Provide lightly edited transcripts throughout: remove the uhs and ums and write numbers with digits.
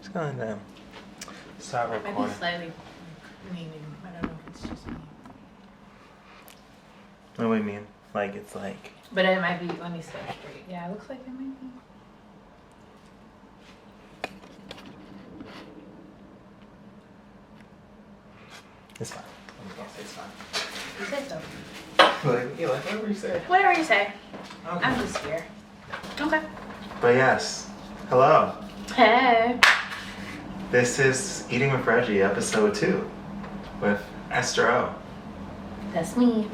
Just gonna start Might be recording. slightly leaning. I don't know if it's just me. What do you mean? Like it's like. But it might be, let me step straight. Yeah, it looks like it might be. It's fine. It's fine. You said so. Like whatever you say. Whatever you say. Okay. I'm just here. Okay. But yes, hello. Hey. This is Eating with Reggie, episode 2, with Esther O. That's me.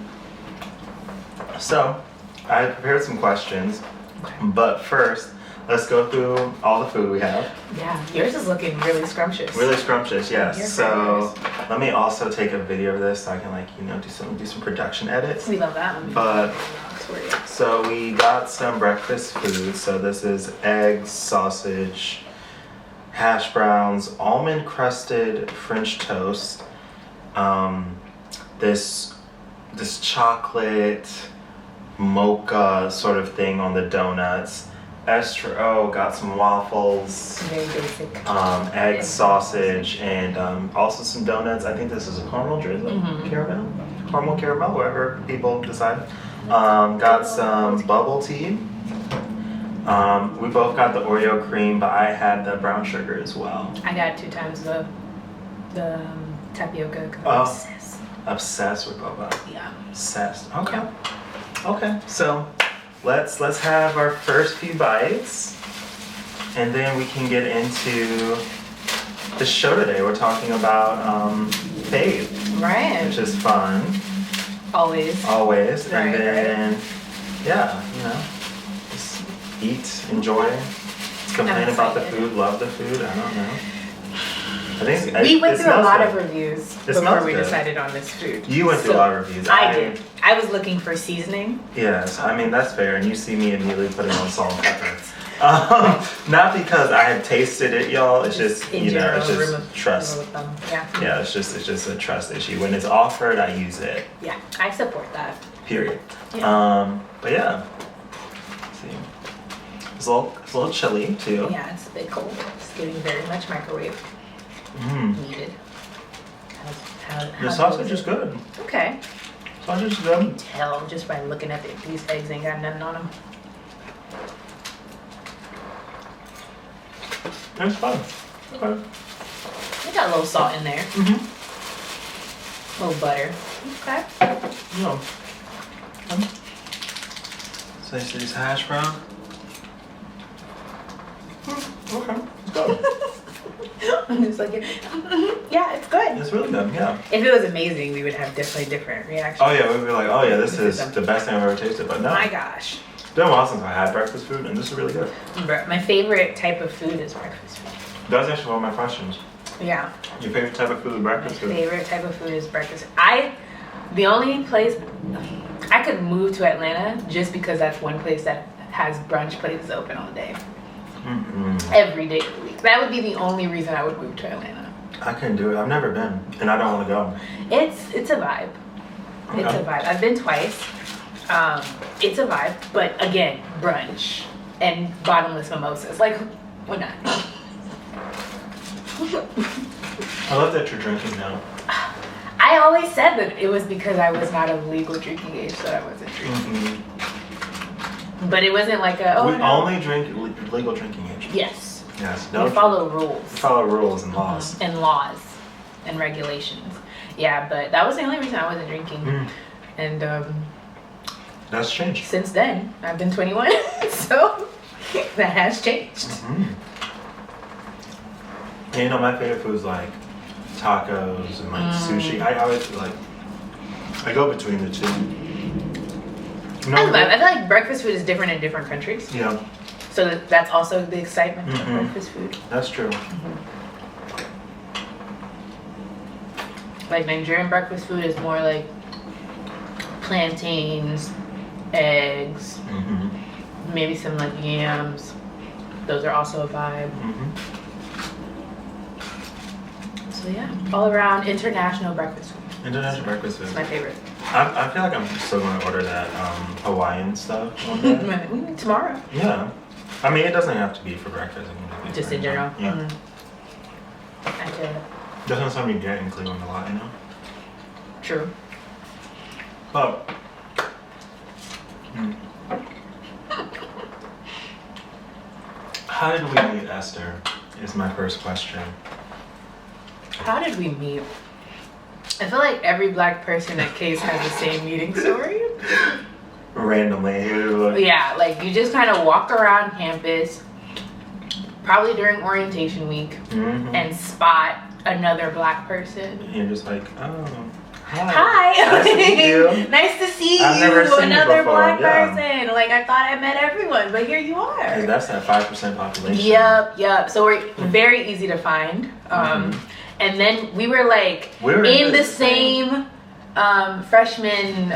So, I prepared some questions, Okay. but first, let's go through all the food we have. Yeah, yours is looking really scrumptious. Really scrumptious, yes. Your So, let me also take a video of this so I can do some production edits. We love that one. But Swear. so we got some breakfast food. So this is eggs, sausage, hash browns, almond crusted French toast. This chocolate mocha sort of thing on the donuts. Esther O got some waffles, Very basic. egg, sausage, and also some donuts. I think this is a caramel drizzle, caramel, whatever people decide. Got some bubble tea. We both got the Oreo cream, but I had the brown sugar as well. I got 2 times the tapioca. 'Cause Oh. I'm obsessed. Obsessed with boba. Yeah. Obsessed. Okay. Okay. So let's have our first few bites, and then we can get into the show today. We're talking about faith, Right. which is fun. Always. Always. Right, And then, yeah, just eat, enjoy, complain about the excited. food, love the food. I don't know. I think We went it through a smells lot good. of reviews It before smells we good. decided on this food. You went through a lot of reviews. I did. I was looking for seasoning. Yes, I mean that's fair, and you see me immediately putting on salt and pepper. Not because I had tasted it, y'all. It's just In it's general, just trust. Yeah. Yeah, it's just a trust issue. When it's offered, I use it. Yeah, I support that. Period. Yeah. But yeah. Let's see, it's a little chilly too. Yeah, it's a bit cold. It's getting very much microwave needed. The sausage is good. Okay. Sausage is good. Tell just by looking at it, these eggs ain't got nothing on them. It's fun. Okay. They got a little salt in there. A little butter. Okay. Yeah. So this is hash brown. Okay. It's good. I'm just like, yeah, it's good. It's really good. Yeah. If it was amazing, we would have definitely different reactions. Oh yeah, we'd be like, oh yeah, this This is is the best thing I've ever tasted. But no, My gosh. it's been a while since I had breakfast food, and this is really good. My favorite type of food is breakfast food. That's actually one of my questions. Yeah. Your favorite type of food is My breakfast food? favorite type of food is breakfast. The only place, I could move to Atlanta just because that's one place that has brunch places open all day. Every day of the week. That would be the only reason I would move to Atlanta. I couldn't do it. I've never been, and I don't want to go. It's a vibe. It's a vibe. I've been twice. It's a vibe, but again, brunch and bottomless mimosas. Like, why not? I love that you're drinking now. I always said that it was because I was not of legal drinking age that I wasn't drinking. But it wasn't like We only drink legal drinking age. Yes. Yes. We follow rules. Follow rules and laws. And laws and regulations. Yeah, but that was the only reason I wasn't drinking. And That's changed. since then, I've been 21, so that has changed. And you know, my favorite food is like tacos and like sushi. I always I go between the two. You know, I feel like breakfast food is different in different countries. Yeah, So that's also the excitement of breakfast food. that's true. Like Nigerian breakfast food is more like plantains, eggs, maybe some like yams. Those are also a vibe. So yeah, all around international breakfast food. International breakfast food. It's my favorite. I feel like I'm still going to order that Hawaiian stuff one day. Tomorrow. Yeah. I mean, it doesn't have to be for breakfast. It can be Just for in general. Yeah. Yeah. That's not something you get in Cleveland a lot, you know? True. But, how did we meet Esther is my first question. How did we meet? I feel like every black person at Case has the same meeting story. Randomly. Yeah, like you just kind of walk around campus, probably during orientation week, and spot another black person. And you're just like, oh, hi. Nice to meet you. Nice to see I've you. never seen Another you before, black yeah. person. Like I thought I met everyone, but here you are. And that's that 5% population. Yep. So we're very easy to find. And then we were like in the same freshman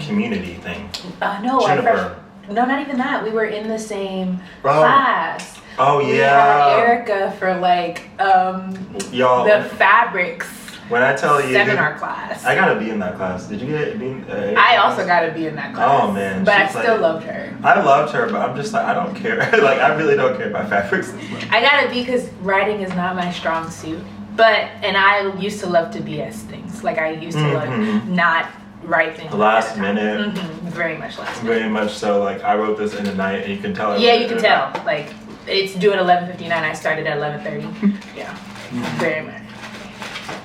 community thing. No, Juniper. no, not even that. We were in the same class. Oh We yeah. had Erica for like Y'all, the fabrics when I tell you, seminar class. I gotta be in that class. Did you get be? I also gotta be in that class. Oh man, but I she's still like- loved her. I loved her, but I'm just like I don't care. Like I really don't care about fabrics this much. I gotta be because writing is not my strong suit. And I used to love to BS things. Like I used to love not write things. Last minute. Very much last minute. Very much so. Like I wrote this in the night, and you can tell. Yeah, you can tell. Like it's due at 11:59. I started at 11:30. Yeah, very much.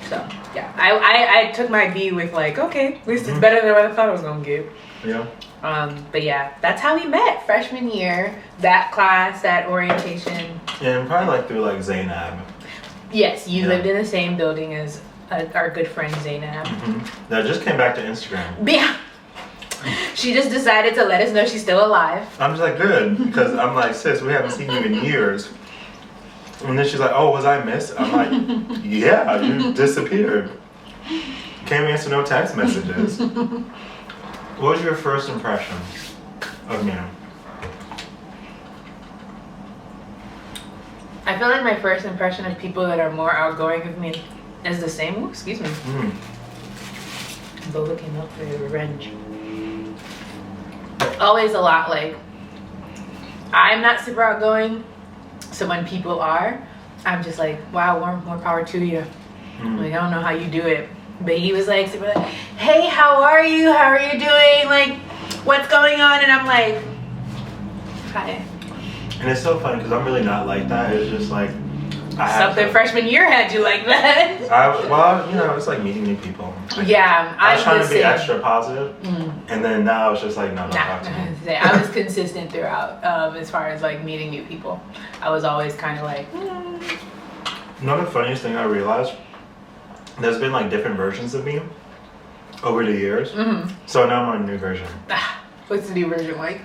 So yeah, I took my B with like, okay, at least it's better than what I thought I was gonna get. Yeah. But yeah, that's how we met freshman year. That class, that orientation. And probably like through like Zainab. Yes, you lived in the same building as our good friend Zainab. That just came back to Instagram. Yeah. She just decided to let us know she's still alive. I'm just like, good, because I'm like, sis, we haven't seen you in years. And then she's like, oh, was I missed? I'm like, yeah, you disappeared. Can't answer no text messages. What was your first impression of me? I feel like my first impression of people that are more outgoing with me is the same. Ooh, excuse me. Boba came up for revenge. Always a lot like, I'm not super outgoing, so when people are, I'm just like, wow, more power to you. Like, I don't know how you do it. But he was like, super like, hey, how are you? How are you doing? Like, what's going on? And I'm like, hi. And it's so funny because I'm really not like that. It's just like Something freshman year had you like that. Well, you know, it's like meeting new people. Yeah, I was trying to be extra positive, and then now it's just like, no, don't talk to me. I was consistent throughout as far as like meeting new people. I was always kind of like. You know the funniest thing I realized? There's been like different versions of me over the years. So now I'm on a new version. What's the new version like?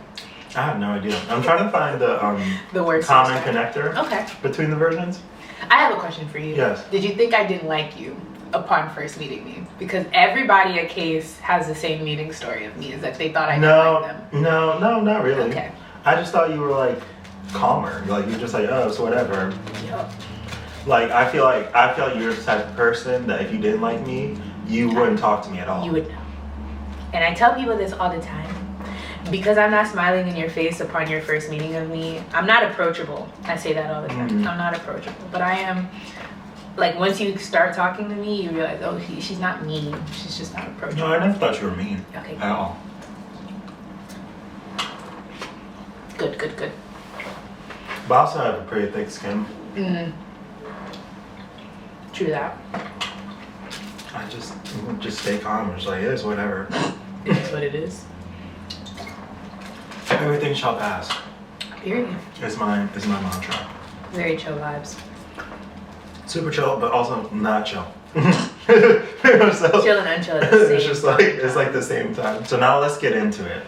I have no idea. I'm trying to find the word common connector between the versions. I have a question for you. Yes. Did you think I didn't like you upon first meeting me? Because everybody at Case has the same meeting story of me, is that they thought I didn't like them. No, not really. Okay. I just thought you were like calmer. Like you're just like, oh, so whatever. Yep. Like I feel like you're the type of person that if you didn't like me, you wouldn't talk to me at all. You would know. And I tell people this all the time. Because I'm not smiling in your face upon your first meeting of me, I'm not approachable. I say that all the time. I'm not approachable. But I am, like, once you start talking to me, you realize, oh, she's not mean. She's just not approachable. No, I never thought you were mean. Okay. At all. Good. But I also have a pretty thick skin. True that. I just stay calm. It's like, it is whatever. It is what it is. Everything shall pass. Period. Is my mantra. Very chill vibes. Super chill, but also not chill. Chill and unchill at the same It's just like it's like the same time. So now let's get into it.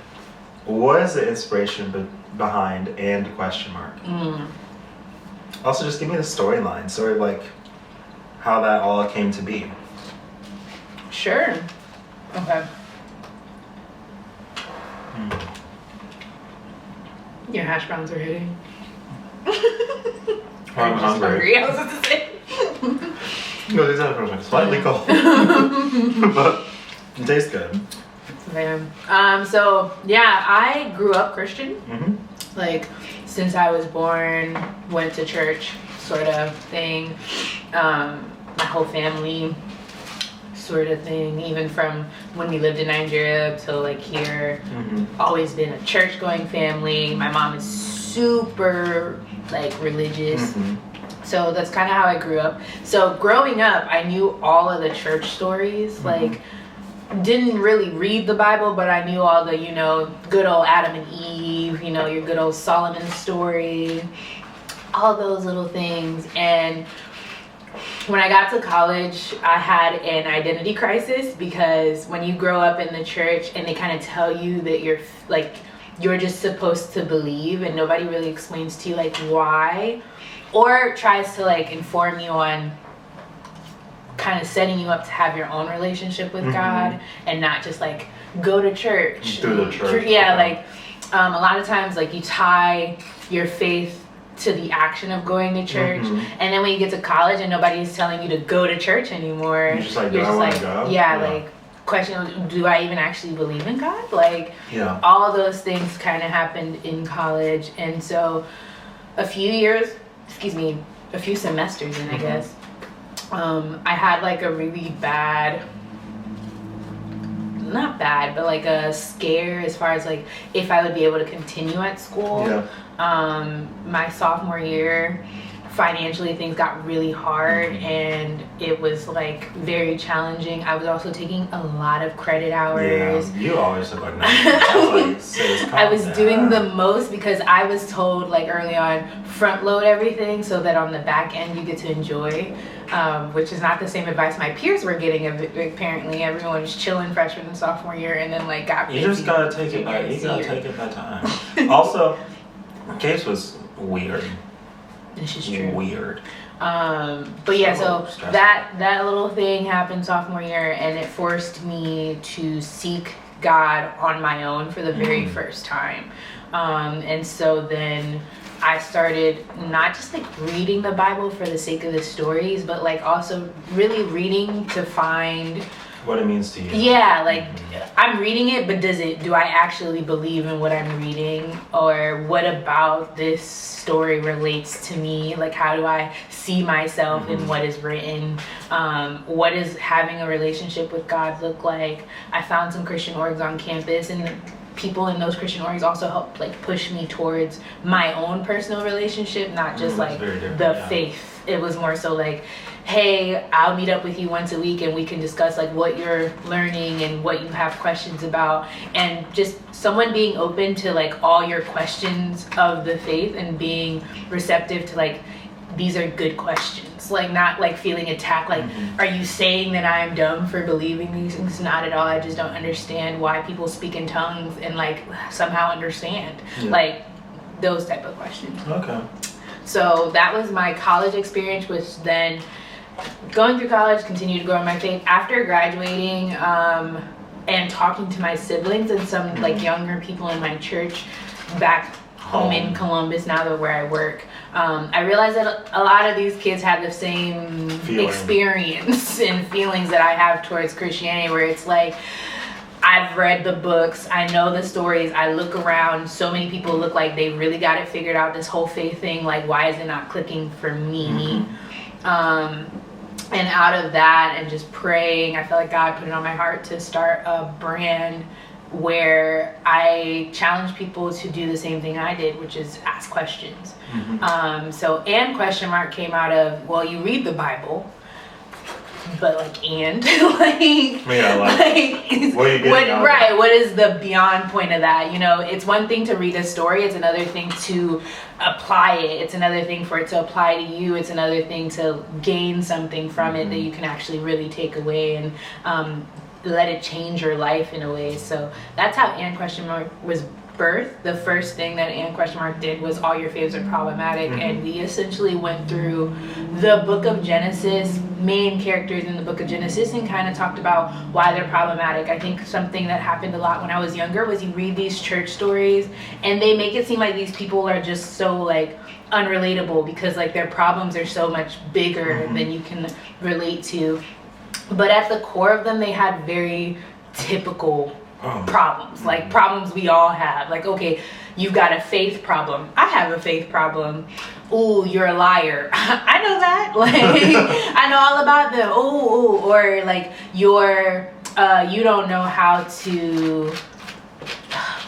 What is the inspiration behind and question mark? Also, just give me the storyline, sort of like how that all came to be. Sure. Okay. Your hash browns are hitting. I'm hungry. I was about to say. No, these are like slightly cold, but it tastes good. Man. So yeah, I grew up Christian. Like since I was born, went to church, sort of thing. whole family sort of thing, even from when we lived in Nigeria to like here. Always been a church going family. My mom is super like religious. So that's kind of how I grew up. So growing up, I knew all of the church stories. Like, didn't really read the Bible, but I knew all the, you know, good old Adam and Eve, you know, your good old Solomon story, all those little things. And when I got to college, I had an identity crisis, because when you grow up in the church and they kind of tell you that you're just supposed to believe, and nobody really explains to you like why, or tries to like inform you on kind of setting you up to have your own relationship with God, and not just like go to church. Through the church. Yeah, like a lot of times like you tie your faith to the action of going to church, and then when you get to college and nobody's telling you to go to church anymore, you're just like, go? Yeah, like question, do I even actually believe in God? Like, all those things kind of happened in college. And so a few semesters in, I guess, I had like a really bad, not bad, but like a scare as far as like if I would be able to continue at school. My sophomore year, financially things got really hard, and it was like very challenging. I was also taking a lot of credit hours. Yeah, you always look like that. I was doing the most because I was told like early on, front load everything so that on the back end you get to enjoy, which is not the same advice my peers were getting. Apparently everyone was chilling freshman and sophomore year, and then like got busy. You just gotta take it by, time. Also, Case was weird. This is true. Weird. But yeah, so that little thing happened sophomore year, and it forced me to seek God on my own for the very first time. And so then I started not just like reading the Bible for the sake of the stories, but like also really reading to find what it means to you. Yeah, like I'm reading it, but do I actually believe in what I'm reading? Or what about this story relates to me? Like, how do I see myself in what is written? What does having a relationship with God look like? I found some Christian orgs on campus, and the people in those Christian orgs also helped like push me towards my own personal relationship, not just like the faith. It was more so like, hey, I'll meet up with you once a week and we can discuss like what you're learning and what you have questions about, and just someone being open to like all your questions of the faith and being receptive to like, these are good questions, like not like feeling attacked, like are you saying that I'm dumb for believing these things? Not at all. I just don't understand why people speak in tongues and like somehow understand, like those type of questions. Okay. So that was my college experience, which then going through college continued to grow my faith. After graduating and talking to my siblings and some like younger people in my church back home in Columbus, now that where I work, I realized that a lot of these kids had the same experience and feelings that I have towards Christianity, where it's like, I've read the books, I know the stories, I look around, so many people look like they really got it figured out, this whole faith thing, like why is it not clicking for me? And out of that and just praying, I felt like God put it on my heart to start a brand where I challenge people to do the same thing I did, which is ask questions. So and question mark came out of, well, you read the Bible, but like, and like, what is the beyond point of that? You know, it's one thing to read a story, it's another thing to apply it, it's another thing for it to apply to you, it's another thing to gain something from it that you can actually really take away and let it change your life in a way. So that's how and question mark was birthed. The first thing that and question mark did was all your faves are problematic, and we essentially went through the book of Genesis, main characters in the book of Genesis, and kind of talked about why they're problematic. I think something that happened a lot when I was younger was you read these church stories and they make it seem like these people are just so like unrelatable because like their problems are so much bigger than you can relate to. But at the core of them, they had very typical problems, like problems we all have. Like, okay, you've got a faith problem. I have a faith problem. Ooh, you're a liar. I know that. Like, I know all about them. Ooh, or like you don't know how to.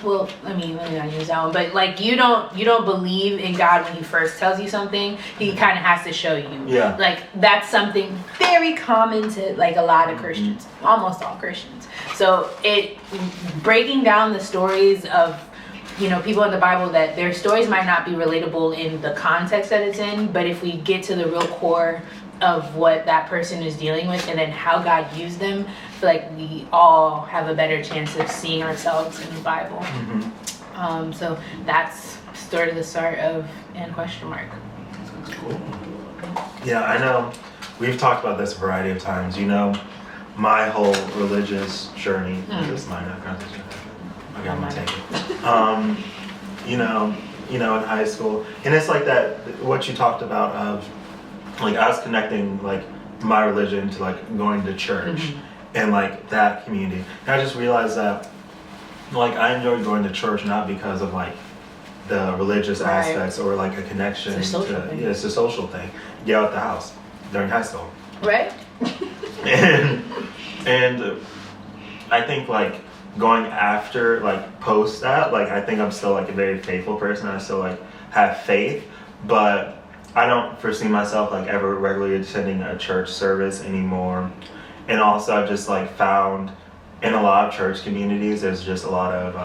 Well, let me not use that one. But like you don't believe in God when He first tells you something. He kind of has to show you. Yeah. Like that's something very common to like a lot of Christians, almost all Christians. So it breaking down the stories of people in the Bible, that their stories might not be relatable in the context that it's in, but if we get to the real core of what that person is dealing with and then how God used them, I feel like we all have a better chance of seeing ourselves in the Bible. So that's sort of the start of and question mark. Cool. Yeah, I know we've talked about this a variety of times. My whole religious journey, this might not got this. I got my take it. In high school, and it's like that. What you talked about of, like, I was connecting like my religion to like going to church and like that community. And I just realized that, like, I enjoyed going to church not because of like the religious aspects or like a connection. It's a social thing. Get out the house during high school. Right. and I think like going after, like post that, like I think I'm still like a very faithful person. I still like have faith, but I don't foresee myself like ever regularly attending a church service anymore. And also I just like found in a lot of church communities there's just a lot of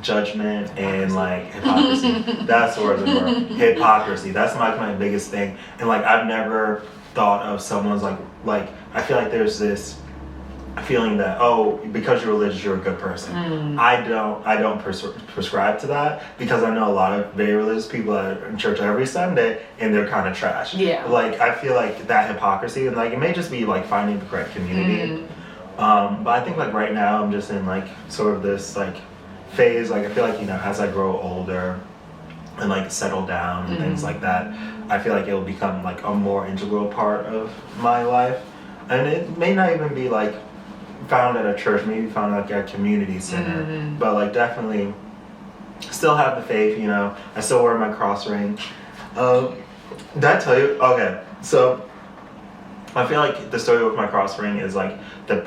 judgment and like hypocrisy. That's the word of the word. Hypocrisy. That's my biggest thing. And like I've never thought of someone's like I feel like there's this feeling that, oh, because you're religious you're a good person. I don't prescribe to that, because I know a lot of very religious people that are in church every Sunday and they're kind of trash. Like I feel like that hypocrisy, and like it may just be like finding the correct community. But I think like right now I'm just in like sort of this like phase, like I feel like as I grow older and like settle down and things like that, I feel like it will become like a more integral part of my life. And it may not even be like found at a church, maybe found like at a community center, but like definitely still have the faith. I still wear my cross ring. Did I tell you? Okay, so I feel like the story with my cross ring is like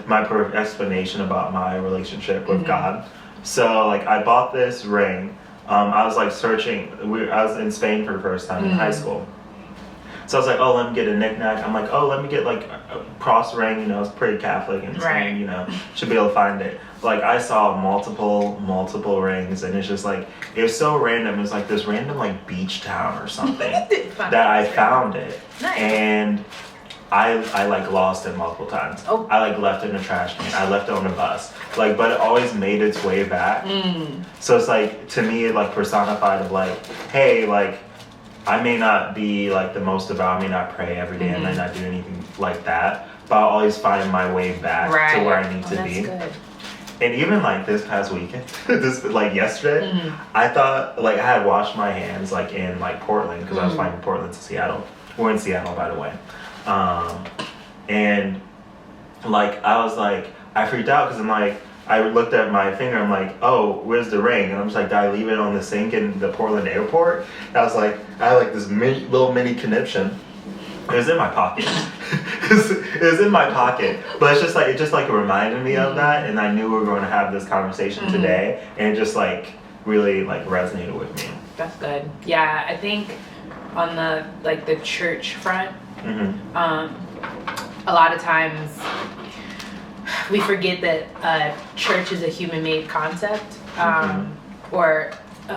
my perfect explanation about my relationship with God. So like I bought this ring. I was like searching. I was in Spain for the first time in high school. So I was like, oh, let me get a knick-knack. I'm like, oh, let me get like a cross ring. It's pretty Catholic in Spain, should be able to find it. Like I saw multiple rings, and it's just like, it was so random. It was like this random like beach town or something that I found it. Nice. And I like lost it multiple times. I like left it in a trash can. I left it on a bus. Like, but it always made its way back. So it's like, to me, it like personified of like, hey, like, I may not be like the most devout, I may not pray every day, I may not do anything like that, but I'll always find my way back to where I need to be. Good. And even like this past weekend, like yesterday, I thought like I had washed my hands like in like Portland, because I was flying from Portland to Seattle. We're in Seattle, by the way. And like I was like, I freaked out because I'm like, I looked at my finger, I'm like, oh, where's the ring? And I'm just like, did I leave it on the sink in the Portland airport? And I was like, I had like this little mini conniption. It was in my pocket. It was in my pocket. But it's just like, it reminded me of that, and I knew we were going to have this conversation today, and it just like really like resonated with me. That's good. Yeah, I think on the church front, a lot of times we forget that church is a human-made concept, or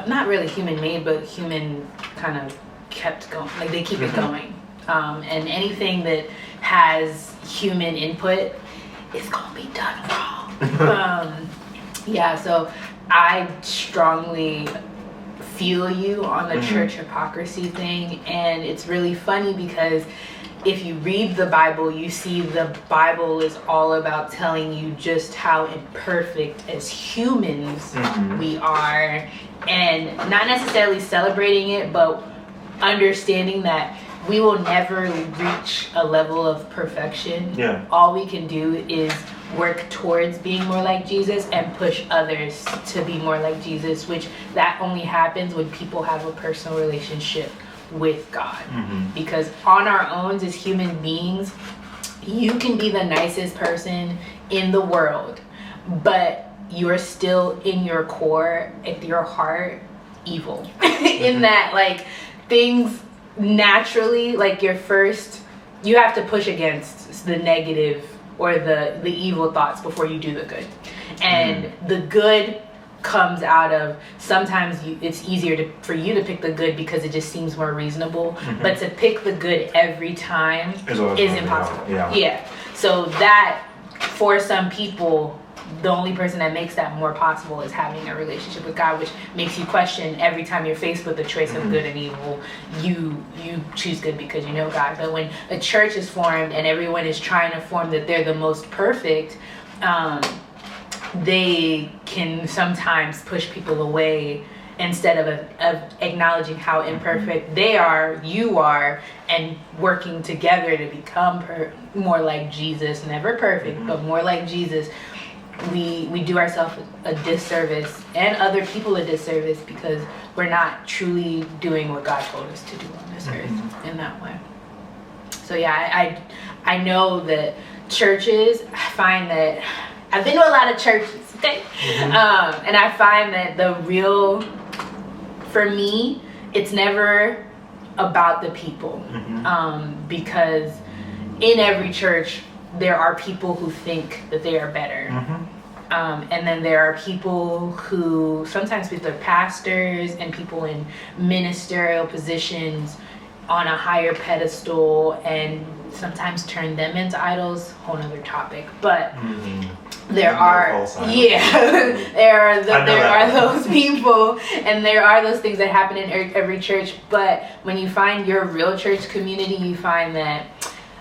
not really human-made, but human kind of kept going. Like they keep it going, and anything that has human input is gonna be done wrong. So I strongly feel you on the church hypocrisy thing, and it's really funny because if you read the Bible, you see the Bible is all about telling you just how imperfect as humans we are, and not necessarily celebrating it, but understanding that we will never reach a level of perfection. Yeah. All we can do is work towards being more like Jesus and push others to be more like Jesus, which that only happens when people have a personal relationship with God. Because on our own as human beings, you can be the nicest person in the world, but you're still in your core, at your heart, evil. In that, like, things naturally, like, you have to push against the negative or the evil thoughts before you do the good. And the good comes out of, sometimes it's easier for you to pick the good because it just seems more reasonable, but to pick the good every time is impossible. Yeah. So that, for some people, the only person that makes that more possible is having a relationship with God, which makes you question every time you're faced with the choice of good and evil. You choose good because you know God. But when a church is formed and everyone is trying to form that they're the most perfect, they can sometimes push people away instead of acknowledging how imperfect they are, you are, and working together to become more like Jesus. Never perfect, but more like Jesus. We do ourselves a disservice and other people a disservice because we're not truly doing what God told us to do on this earth in that way. So yeah, I know that churches, I find that I've been to a lot of churches, okay? And I find that for me, it's never about the people, because in every church, there are people who think that they are better. And then there are people who, sometimes with their pastors and people in ministerial positions on a higher pedestal, and sometimes turn them into idols, whole nother topic. But there are those people, and there are those things that happen in every church. But when you find your real church community, you find that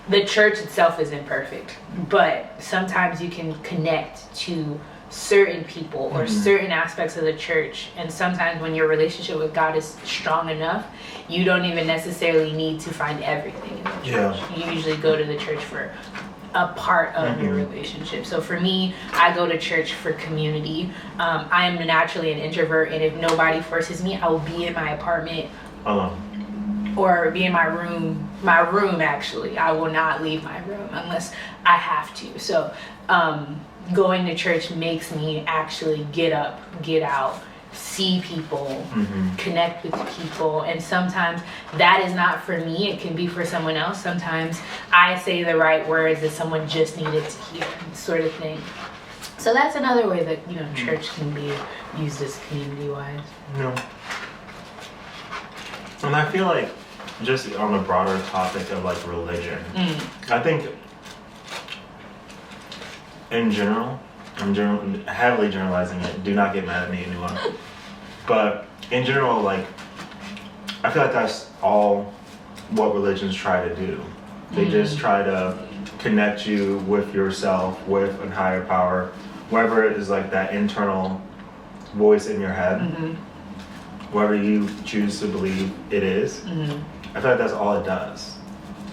the church itself is imperfect, but sometimes you can connect to certain people or certain aspects of the church. And sometimes when your relationship with God is strong enough, you don't even necessarily need to find everything in the church. You usually go to the church for a part of your relationship. So for me, I go to church for community. I am naturally an introvert, and if nobody forces me, I will be in my apartment or be in my room actually. I will not leave my room unless I have to. So going to church makes me actually get up, get out, see people, connect with people. And sometimes that is not for me, it can be for someone else. Sometimes I say the right words that someone just needed to hear, sort of thing. So that's another way that church can be used as community wise. And I feel like, just on the broader topic of like religion, I think in general, I'm heavily generalizing it, do not get mad at me, anyone. But in general, like, I feel like that's all what religions try to do. They just try to connect you with yourself, with a higher power, wherever it is, like that internal voice in your head, whatever you choose to believe it is. I feel like that's all it does,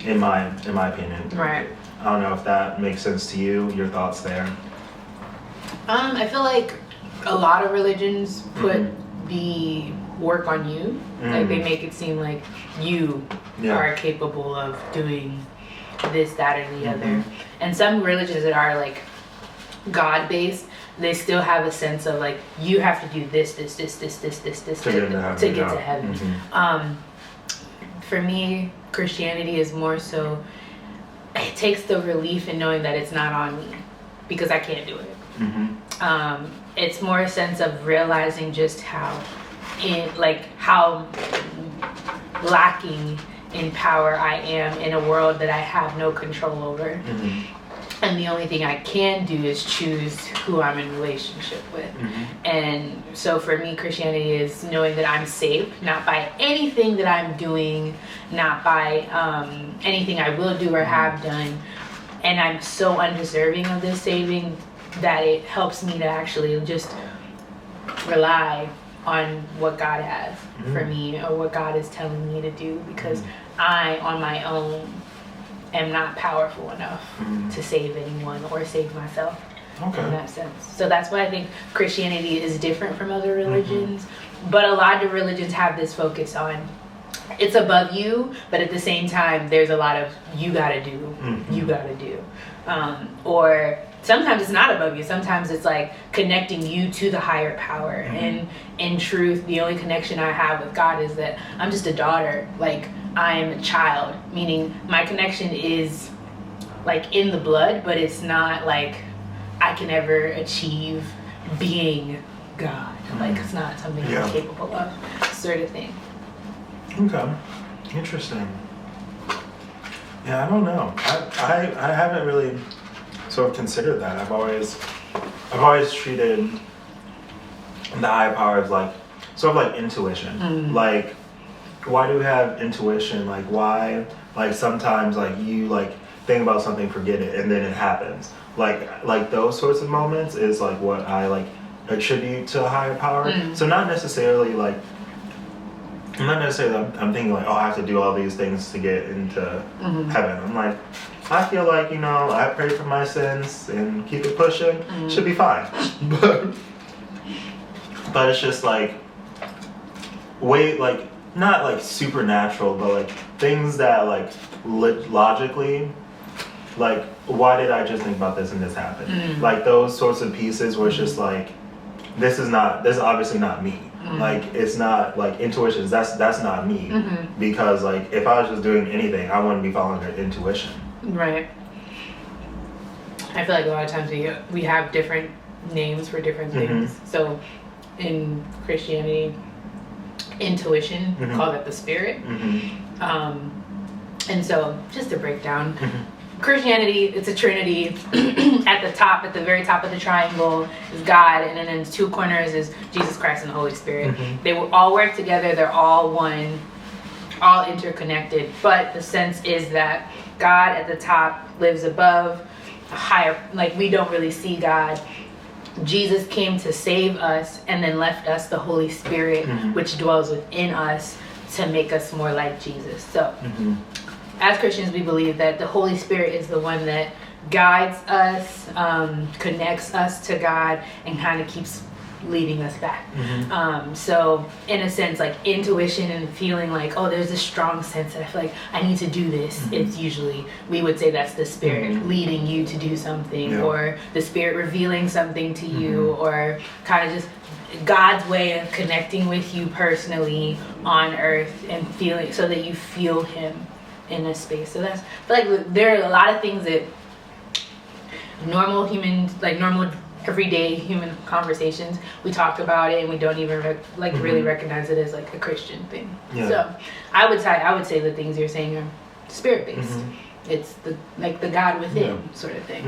in my opinion. Right. I don't know if that makes sense to you, your thoughts there. I feel like a lot of religions put the work on you. Like they make it seem like you are capable of doing this, that, or the other. And some religions that are like God-based, they still have a sense of like, you have to do this to get to heaven. For me, Christianity is more so, it takes the relief in knowing that it's not on me because I can't do it. It's more a sense of realizing just how lacking in power I am in a world that I have no control over. And the only thing I can do is choose who I'm in relationship with. And so for me, Christianity is knowing that I'm saved, not by anything that I'm doing, not by anything I will do or have done. And I'm so undeserving of this saving that it helps me to actually just rely on what God has for me, or what God is telling me to do, because I on my own am not powerful enough to save anyone or save myself in that sense. So that's why I think Christianity is different from other religions. But a lot of religions have this focus on it's above you, but at the same time, there's a lot of you gotta do, you gotta do. Or sometimes it's not above you. Sometimes it's like connecting you to the higher power. And in truth, the only connection I have with God is that I'm just a daughter. Like, I'm a child, meaning my connection is like in the blood, but it's not like I can ever achieve being God. Like, it's not something I'm capable of, sort of thing. Okay, interesting. Yeah, I don't know. I haven't really sort of considered that. I've always treated the higher power as like sort of like intuition. Like, why do we have intuition? Like, why? Like, sometimes like you like think about something, forget it, and then it happens. Like those sorts of moments is like what I like attribute to a higher power. So not necessarily like. I'm thinking like, oh, I have to do all these things to get into heaven. I'm like, I feel like, I pray for my sins and keep it pushing, should be fine. But it's just like, like, not like supernatural, but like things that like logically, like, why did I just think about this and this happened? Like those sorts of pieces where it's just like, this is obviously not me. Like, it's not like intuitions, that's not me. Because like if I was just doing anything, I wouldn't be following her intuition. Right. I feel like a lot of times we have different names for different things. So in Christianity, intuition, we call that the spirit. And so just to break down, Christianity, it's a trinity. At the very top of the triangle is God, and then in the two corners is Jesus Christ and the Holy Spirit. They will all work together, they're all one, all interconnected, but the sense is that God at the top lives above, higher, like we don't really see God. Jesus came to save us and then left us the Holy Spirit, which dwells within us to make us more like Jesus. So as Christians, we believe that the Holy Spirit is the one that guides us, connects us to God, and kind of keeps leading us back. So in a sense, like intuition and feeling like, oh, there's a strong sense that I feel like I need to do this. It's usually, we would say that's the Spirit leading you to do something, or the Spirit revealing something to you, or kind of just God's way of connecting with you personally on earth and feeling so that you feel Him in a space. So that's, I feel like there are a lot of things that normal everyday human conversations, we talk about it and we don't even really recognize it as like a Christian thing. So I would say the things you're saying are spirit based. It's the God within sort of thing.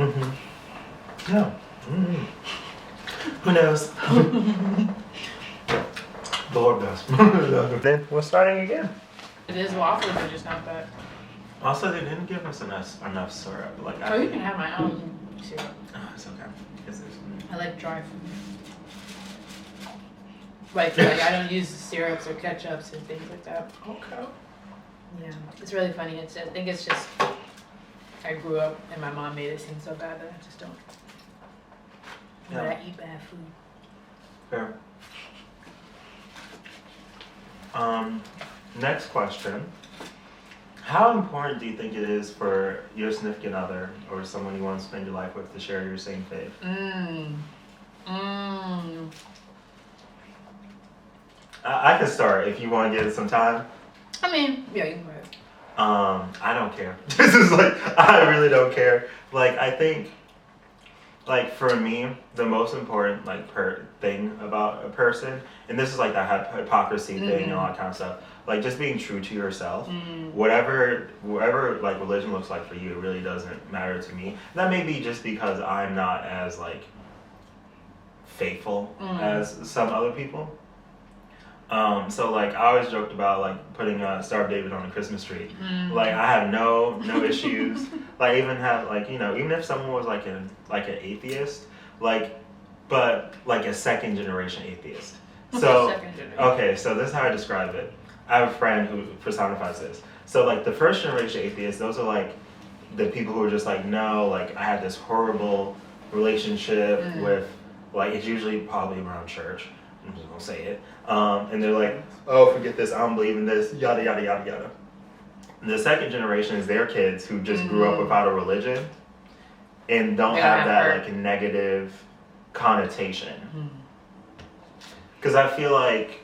Who knows? The Lord knows. Then we're starting again. It is waffles, but just not that. Also, they didn't give us enough syrup. Like, you can have my own syrup. Oh, it's okay. I like dry food. Like I don't use syrups or ketchups and things like that. Okay. Yeah, it's really funny. I think it's just I grew up and my mom made it seem so bad that I just don't. But I eat bad food. Fair. Next question. How important do you think it is for your significant other or someone you want to spend your life with to share your same faith? I can start if you want to give it some time. I mean, yeah, you can go ahead. I don't care. This is like, I really don't care. Like, I think, like, for me, the most important, like, thing about a person, and this is like that hypocrisy thing and all that kind of stuff, like, just being true to yourself. Whatever like religion looks like for you, it really doesn't matter to me. That may be just because I'm not as like faithful as some other people. So like I always joked about like putting a Star of David on a Christmas tree. Like I have no issues. Like even have like even if someone was like an atheist, but like a second generation atheist. So okay, so this is how I describe it. I have a friend who personifies this. So like the first generation atheists, those are like the people who are just like, no, like I had this horrible relationship with, like it's usually probably around church. I'm just gonna say it. And they're like, oh, forget this, I don't believe in this, yada yada yada yada. The second generation is their kids who just grew up without a religion and don't have that like negative connotation. Because I feel like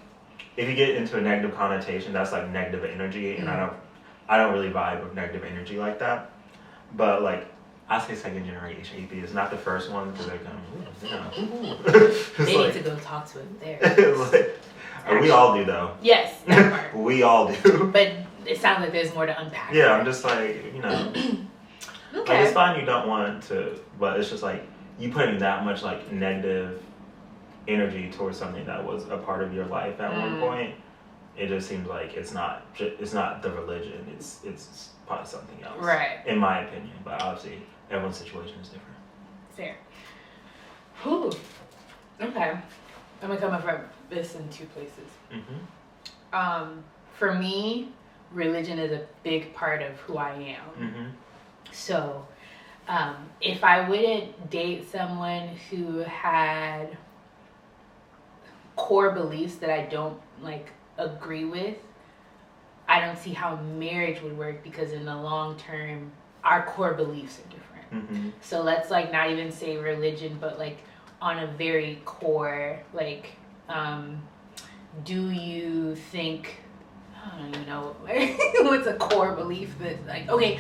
if you get into a negative connotation, that's like negative energy, and I don't really vibe with negative energy like that. But like I say second generation atheists, not the first one, because they're kind of they need to go talk to him there. We all do though. Yes, that part. We all do. But it sounds like there's more to unpack. Yeah, I'm just like, you know. Okay. Like it's fine you don't want to, but it's just like you putting that much like negative energy towards something that was a part of your life at one point. It just seems like it's not the religion. It's probably something else. Right. In my opinion, but obviously everyone's situation is different. Fair. Whew. Okay. I'm gonna come up from this in two places. For me, religion is a big part of who I am. So, if I wouldn't date someone who had core beliefs that I don't like agree with, I don't see how marriage would work, because in the long term, our core beliefs are different. So let's like not even say religion, but like on a very core, like, do you think, I don't even know what's a core belief that like, okay,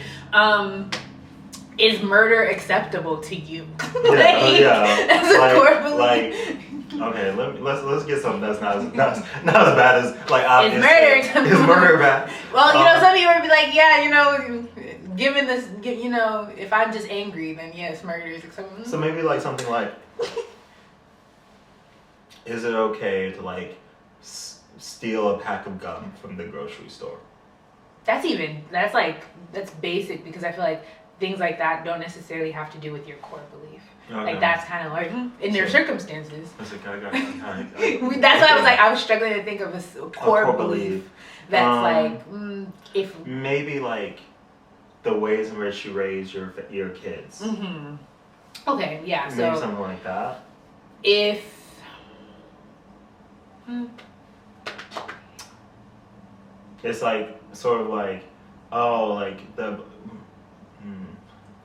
is murder acceptable to you? That's a core belief. Okay, let's get something that's not as bad as like obviously. Is murder bad? Well, you know, some people would be like, yeah, you know, given this, you know, if I'm just angry, then yes, murder is acceptable. So maybe like something like, is it okay to like steal a pack of gum from the grocery store? That's basic, because I feel like things like that don't necessarily have to do with your core belief. Okay. Like that's kind of like in their circumstances. That's That's why I was struggling to think of a core belief that's like if maybe like the ways in which you raise your kids. Okay, yeah. Maybe so something like that. If it's like sort of like, oh, like the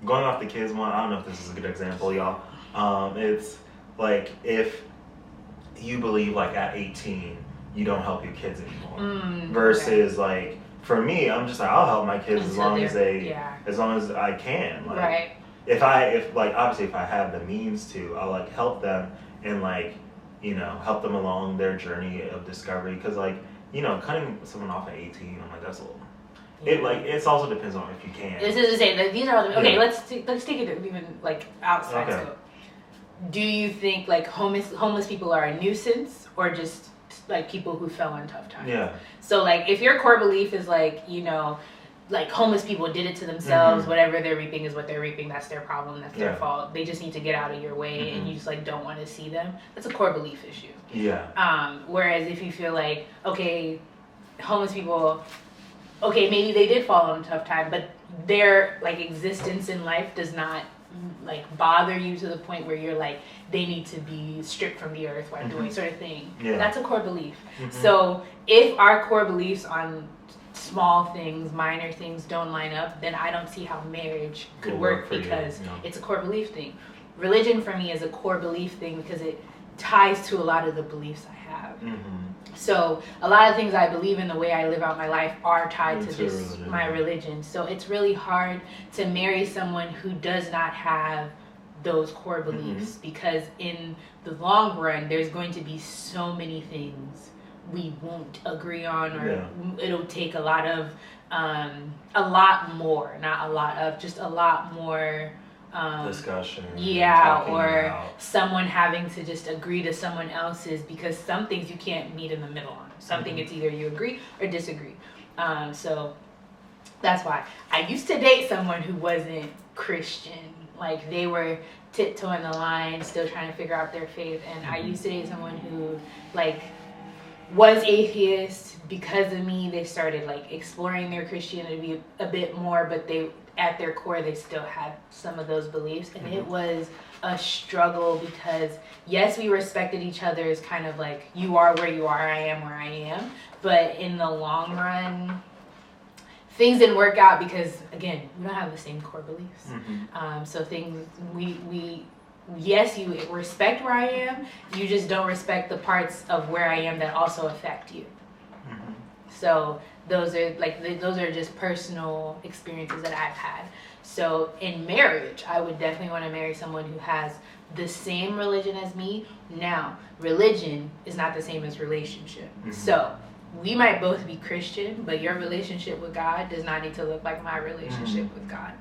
going off the kids one, I don't know if this is a good example, y'all. It's like if you believe like at 18 you don't help your kids anymore, versus like for me, I'm just like, I'll help my kids as long as I can. Like, right. If like obviously if I have the means to, I'll like help them and like, you know, help them along their journey of discovery. Because like, you know, cutting someone off at 18, I'm like, that's a little. It also depends on if you can. This is to say that these are all okay. Let's take it even like outside scope. Do you think like homeless people are a nuisance, or just like people who fell in tough times? Yeah. So like if your core belief is like, you know, like homeless people did it to themselves, whatever they're reaping is what they're reaping, that's their problem, that's their fault, they just need to get out of your way, and you just like don't want to see them, that's a core belief issue. Yeah. Whereas if you feel like, okay, homeless people, okay, maybe they did fall on a tough time, but their like existence in life does not like bother you to the point where you're like, they need to be stripped from the earth while doing sort of thing. That's a core belief. So if our core beliefs on small things, minor things don't line up, then I don't see how marriage could work, because it's a core belief thing. Religion for me is a core belief thing because it ties to a lot of the beliefs I have. So a lot of things I believe in, the way I live out my life, are tied to this my religion. So it's really hard to marry someone who does not have those core beliefs, because in the long run there's going to be so many things we won't agree on, or it'll take a lot more discussion, or someone having to just agree to someone else's, because some things you can't meet in the middle on. Something it's either you agree or disagree. So that's why I used to date someone who wasn't Christian. Like they were tiptoeing the line, still trying to figure out their faith. And I used to date someone who like was atheist, because of me, they started like exploring their Christianity a bit more, but they, at their core, they still had some of those beliefs. And it was a struggle because, yes, we respected each other as kind of like, you are where you are, I am where I am. But in the long run, things didn't work out because, again, we don't have the same core beliefs. So things, yes, you respect where I am, you just don't respect the parts of where I am that also affect you. So those are just personal experiences that I've had. So in marriage, I would definitely want to marry someone who has the same religion as me. Now, religion is not the same as relationship. So we might both be Christian, but your relationship with God does not need to look like my relationship with God.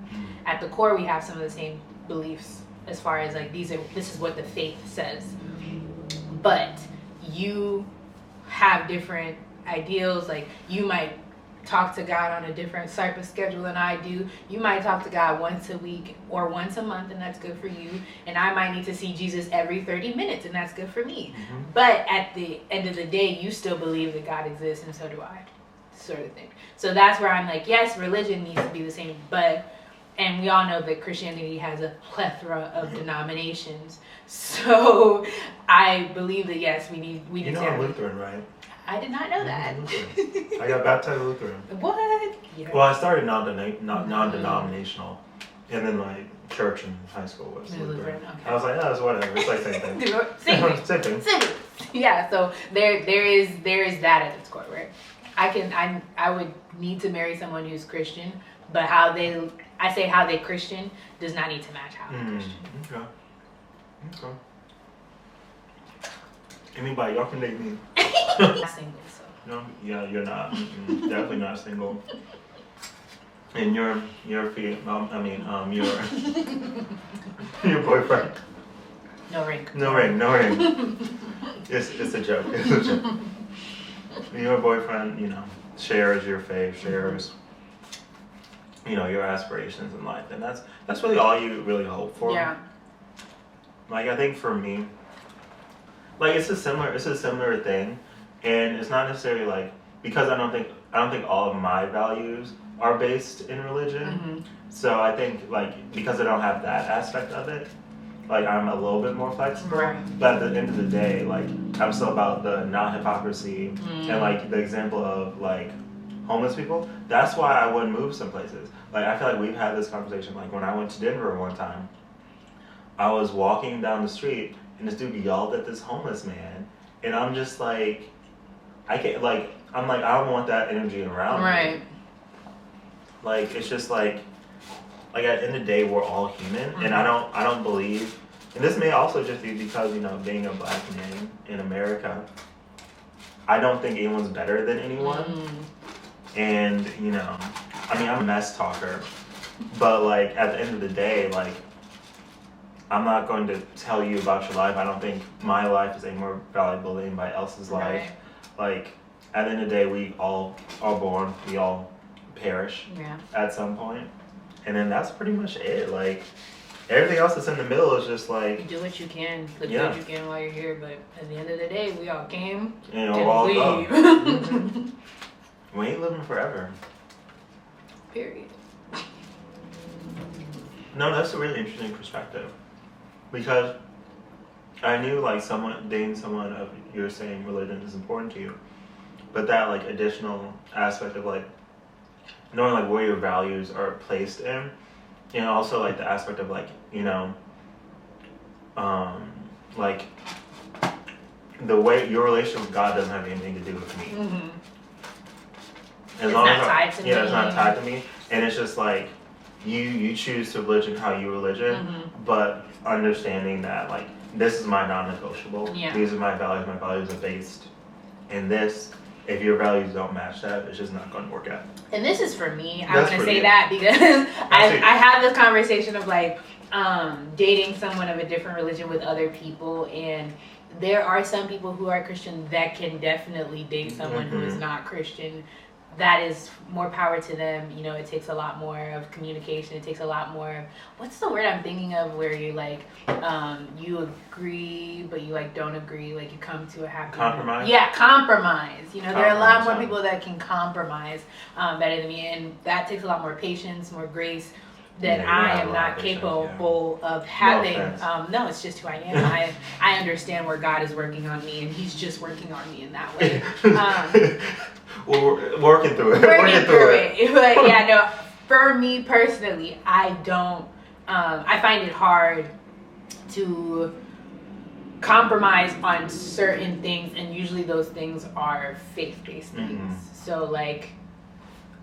At the core, we have some of the same beliefs as far as like this is what the faith says. But you have different ideals. Like you might talk to God on a different type of schedule than I do. You might talk to God once a week or once a month, and that's good for you. And I might need to see Jesus every 30 minutes, and that's good for me. But at the end of the day, you still believe that God exists, and so do I, sort of thing. So that's where I'm like, yes, religion needs to be the same, and we all know that Christianity has a plethora of denominations. So I believe that, yes, we need You know, I'm Lutheran, right? I did not know that. I got baptized Lutheran. What? Yeah. Well, I started non-denominational, and then like church in high school was Lutheran. Okay. I was like, oh, it's whatever. It's like same thing. Same thing. Yeah. So there is that at its core, right? I would need to marry someone who's Christian, but how they Christian does not need to match how I'm Christian. Okay. Anybody, y'all can date me. I'm single, so. No, yeah, you're not. Definitely not single. And your your boyfriend. No ring. No ring. It's a joke. It's a joke. Your boyfriend, shares your faith, shares, your aspirations in life, and that's really all you really hope for. Yeah. Like I think for me, like it's a similar thing, and it's not necessarily like because I don't think all of my values are based in religion. So I think like because I don't have that aspect of it, like I'm a little bit more flexible. Right. But at the end of the day, like I'm still about the non-hypocrisy and like the example of like homeless people. That's why I wouldn't move some places. Like I feel like we've had this conversation. Like when I went to Denver one time, I was walking down the street and this dude yelled at this homeless man, and I'm just like, I can't like I'm like I don't want that energy around me. Like it's just like at the end of the day we're all human, and I don't believe, and this may also just be because being a black man in America, I don't think anyone's better than anyone, and I'm a mess talker, but like at the end of the day, like I'm not going to tell you about your life. I don't think my life is any more valuable than anybody else's life. Like at the end of the day, we all are born, we all perish at some point, and then that's pretty much it. Like everything else that's in the middle is just like you do what you can, the good you can while you're here, but at the end of the day, we all came and to all leave. go. We ain't living forever. Period. No, that's a really interesting perspective, because I knew like dating someone of your same religion is important to you, but that like additional aspect of like knowing like where your values are placed in, and also like the aspect of like like the way your relationship with God doesn't have anything to do with me. It's not tied to me. Yeah, it's not tied to me, and it's just like you choose to religion how you religion, but understanding that like this is my non-negotiable. These are my values. My values are based in this. If your values don't match that, it's just not going to work out. And this is for me. I want to say that because I have this conversation of like dating someone of a different religion with other people, and there are some people who are Christian that can definitely date someone who is not Christian that is more power to them. You know, it takes a lot more of communication. It takes a lot more. What's the word I'm thinking of where you like, you agree, but you like don't agree. Like you come to a happy compromise. Yeah, compromise. You know, there are a lot more yeah. people that can compromise better than me, and that takes a lot more patience, more grace. That Yeah, I am not capable of having. No, it's just who I am. I understand where God is working on me, and He's just working on me in that way. We're working through it. Working through it. But yeah, no. For me personally, I don't. I find it hard to compromise on certain things, and usually those things are faith-based things. So like,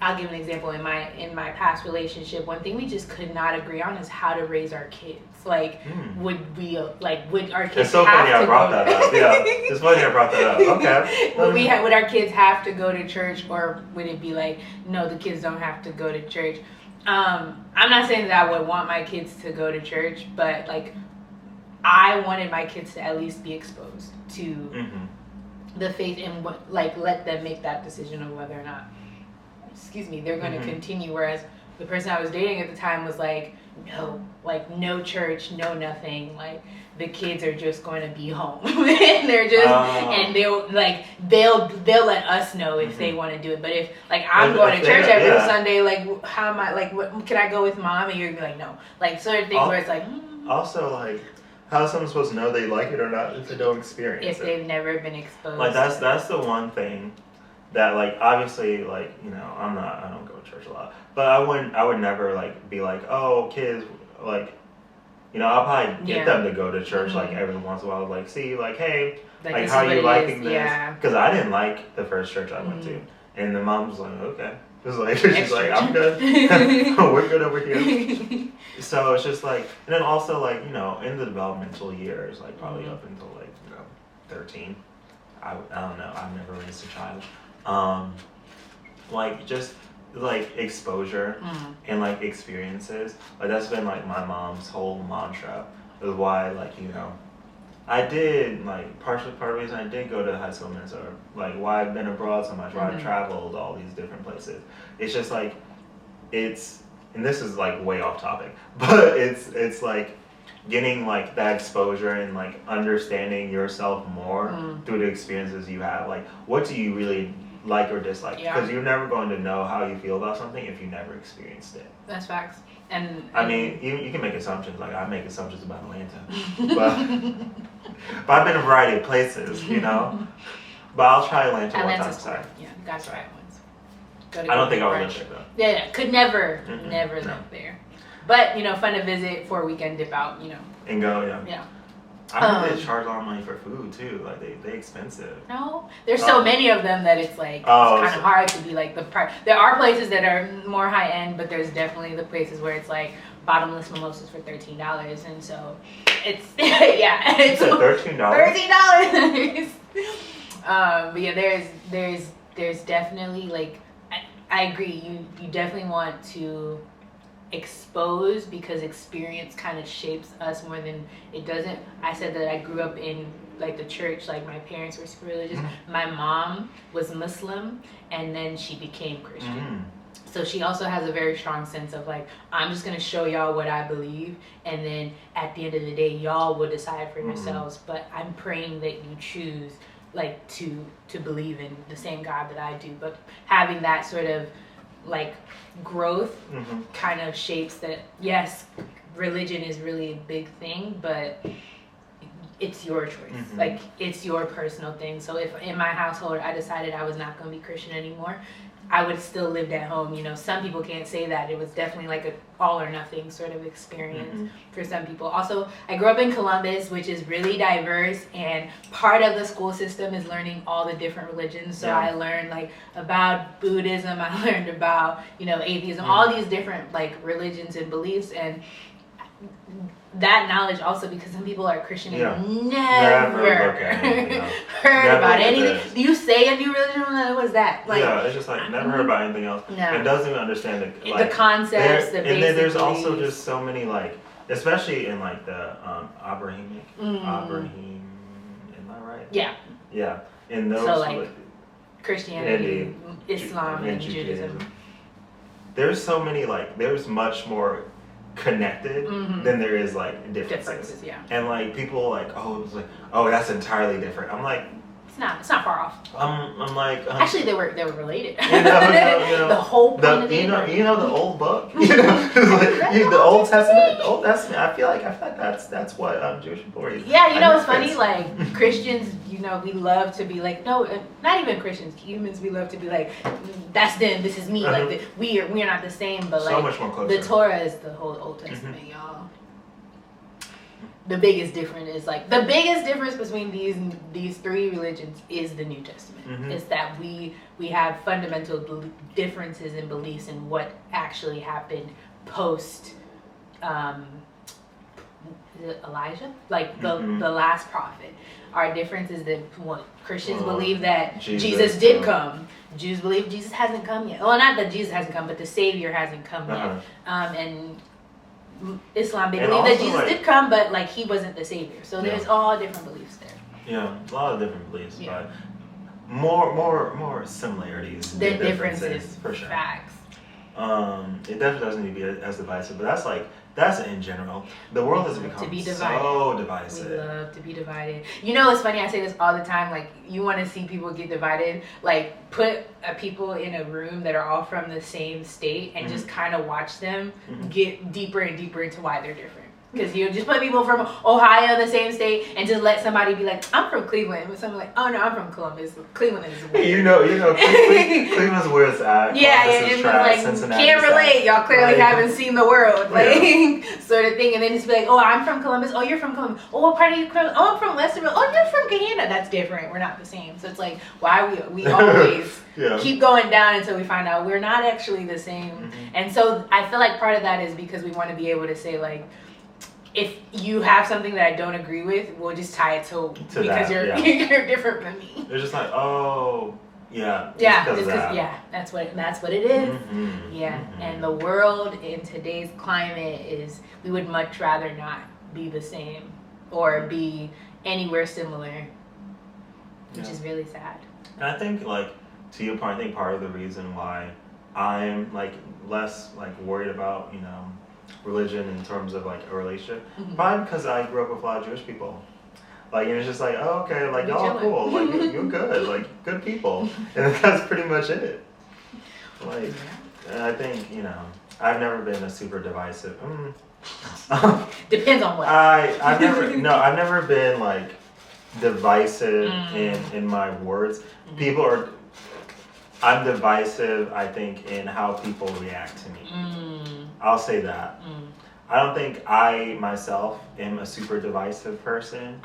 I'll give an example. In my past relationship, one thing we just could not agree on is how to raise our kids. Like, would our kids? It's so funny I brought that up. Yeah, it's funny I brought that up. Okay. Would our kids have to go to church, or would it be like, no, the kids don't have to go to church? I'm not saying that I would want my kids to go to church, but like, I wanted my kids to at least be exposed to the faith and let them make that decision of whether or not, they're going to continue. Whereas the person I was dating at the time was like, no church, no nothing. Like the kids are just going to be home, and they're just, and they'll let us know if they want to do it. But if like I'm going to church every Sunday, like how am I? Like, what can I go with mom? And you're gonna be like, no, like certain things where it's like. Also, like, how is someone supposed to know they like it or not if they don't experience it? If they've never been exposed. Like that's the one thing. That like obviously like I don't go to church a lot, but I would never like be like, oh kids, like I'll probably get them to go to church like every once in a while, like see like hey like how are you liking this, because I didn't like the first church I went to, and the mom was like okay, she's like I'm good. We're good over here. So it's just like, and then also like in the developmental years, like probably up until like 13, I don't know, I've never raised a child. Like just like exposure and like experiences, like that's been like my mom's whole mantra is why like I did like part of the reason I did go to high school in Minnesota, like why I've been abroad so much, why I've traveled all these different places. It's just like and this is like way off topic, but it's like getting like that exposure and like understanding yourself more through the experiences you have. Like what do you really like or dislike, because you're never going to know how you feel about something if you never experienced it. That's facts. And I mean, you can make assumptions. Like I make assumptions about Atlanta, but I've been in a variety of places, But I'll try Atlanta one time. Sorry. Yeah, you guys are right ones. I don't think I would live there though. Yeah, could never live there. But fun to visit for a weekend, dip out, and go. Yeah. I heard they charge a lot of money for food too. Like they expensive. No, there's so many of them that it's like it's kind of hard to be like the price. There are places that are more high end, but there's definitely the places where it's like bottomless mimosas for $13, and so it's it's $13. $13. But yeah, there's definitely like I agree. You definitely want to expose, because experience kind of shapes us more than it doesn't. I said that I grew up in like the church, like my parents were super religious. My mom was Muslim and then she became Christian. So she also has a very strong sense of like, I'm just gonna show y'all what I believe, and then at the end of the day y'all will decide for yourselves, but I'm praying that you choose like to believe in the same God that I do. But having that sort of like growth kind of shapes that. Yes, religion is really a big thing, but it's your choice. Like it's your personal thing. So if in my household I decided I was not going to be Christian anymore, I would still lived at home. Some people can't say that. It was definitely like a all or nothing sort of experience for some people. Also, I grew up in Columbus, which is really diverse, and part of the school system is learning all the different religions. So I learned like about Buddhism, I learned about, atheism, all these different like religions and beliefs, and that knowledge also, because some people are Christian and never heard about anything. Do you say a new religion? What is that? Like, it's just like never heard about anything else. No. It doesn't even understand the concepts, the basic and then there's beliefs. also just so many like, especially in like the Abrahamic, am I right? Yeah. Yeah, in those. So like Christianity, Islam, and Judaism. There's so many, like, there's much more connected than there is, like, differences. Yeah. And, like, people like, oh, it's like, oh, that's entirely different. I'm like, it's not far off. I'm like, actually they were related. You know, the whole point of it. You know the old book, the Old Testament. I feel like that's what Jewish people are. Yeah, you know it's funny. Like Christians, you know, we love to be like, no, not even Christians. Humans, we love to be like, that's them, this is me. Like we are not the same, but so like much more closer. The Torah is the whole Old Testament, y'all. The biggest difference between these three religions is the New Testament. Is that we have fundamental differences in beliefs in what actually happened post Elijah, like the last prophet. Our difference is that Christians believe that Jesus did come. Jews believe Jesus hasn't come yet. Well, not that Jesus hasn't come, but the Savior hasn't come yet. And Islam, they believe that Jesus did come, but like he wasn't the Savior. So there's all different beliefs there. Yeah, a lot of different beliefs, but more similarities than differences for sure. Facts. It definitely doesn't need to be as divisive, but that's in general. The world has become so divisive. We love to be divided. You know, it's funny. I say this all the time. Like, you want to see people get divided. Like, put people in a room that are all from the same state and just kind of watch them get deeper and deeper into why they're different. Because you just put people from Ohio, the same state, and just let somebody be like, I'm from Cleveland. And someone like, oh no, I'm from Columbus. Cleveland is weird. You know, Cleveland's where it's at. Yeah, and like, Cincinnati can't relate. Y'all clearly haven't seen the world, like, sort of thing. And then just be like, oh, I'm from Columbus. Oh, you're from Columbus. Oh, what part are you from? Oh, I'm from Westerville. Oh, you're from Gahanna. That's different. We're not the same. So it's like, why we always keep going down until we find out we're not actually the same. And so I feel like part of that is because we want to be able to say, like, if you have something that I don't agree with, we'll just tie it to because you're different from me. They're just like, oh, yeah. That's what it is. And the world in today's climate is, we would much rather not be the same or be anywhere similar, which is really sad. And I think, like, to your point, I think part of the reason why I'm like less like worried about, you know, religion in terms of like a relationship, probably because I grew up with a lot of Jewish people. Like, and it's just like, oh, okay, like, y'all are cool, like, you're good, like, good people, and that's pretty much it. Like, and I think, you know, I've never been a super divisive. Depends on what. I've never been like divisive in my words. I'm divisive, I think, in how people react to me. I'll say that. I don't think I myself am a super divisive person,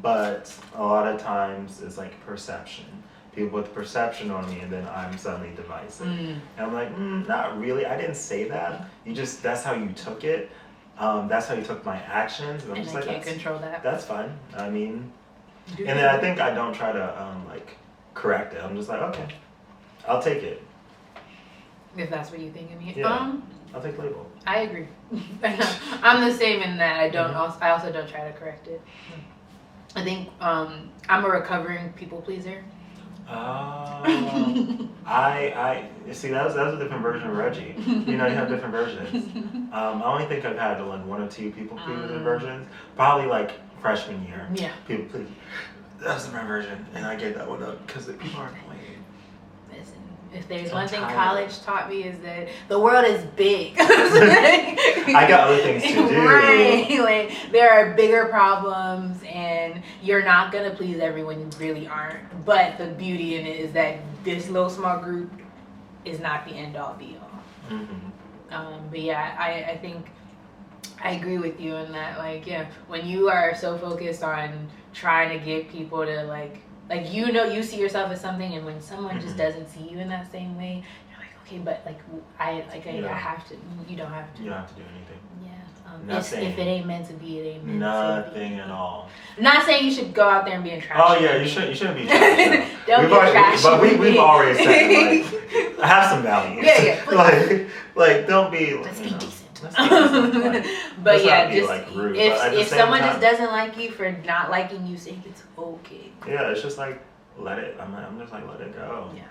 but a lot of times it's like perception. People put perception on me, and then I'm suddenly divisive. And I'm like, not really. I didn't say that. That's how you took it. That's how you took my actions. And I'm just like, can't control that. That's fine. I mean, and then I think I don't try to like correct it. I'm just like, okay, I'll take it. If that's what you think of me. Yeah. I'll take label. I agree. I'm the same in that I don't. I also don't try to correct it. I think I'm a recovering people pleaser. I see. That was a different version of Reggie. You know, you have different versions. I only think I've had like one or two people pleaser versions. Probably like freshman year. Yeah. People pleaser. That's my version, and I gave that one up because people aren't playing. If there's one thing college taught me is that the world is big. I got other things to do. Right. Like, there are bigger problems, and you're not going to please everyone. You really aren't. But the beauty in it is that this little small group is not the end all be all. But yeah, I think I agree with you in that, like, when you are so focused on trying to get people to like, you know, you see yourself as something, and when someone just doesn't see you in that same way, you're like, okay, but like I have to. You don't have to. You don't have to do anything. Yeah. If it ain't meant to be, it ain't meant to be. Nothing at all. I'm not saying you should go out there and be in trash. Oh yeah, you shouldn't be trash. Don't be trash. But we've already said, like, have some values. Yeah. like don't be. Let's be decent. But yeah, just like rude, if someone just doesn't like you for not liking you, say it's okay. Yeah, it's just like let it. I'm just like, let it go. Yeah.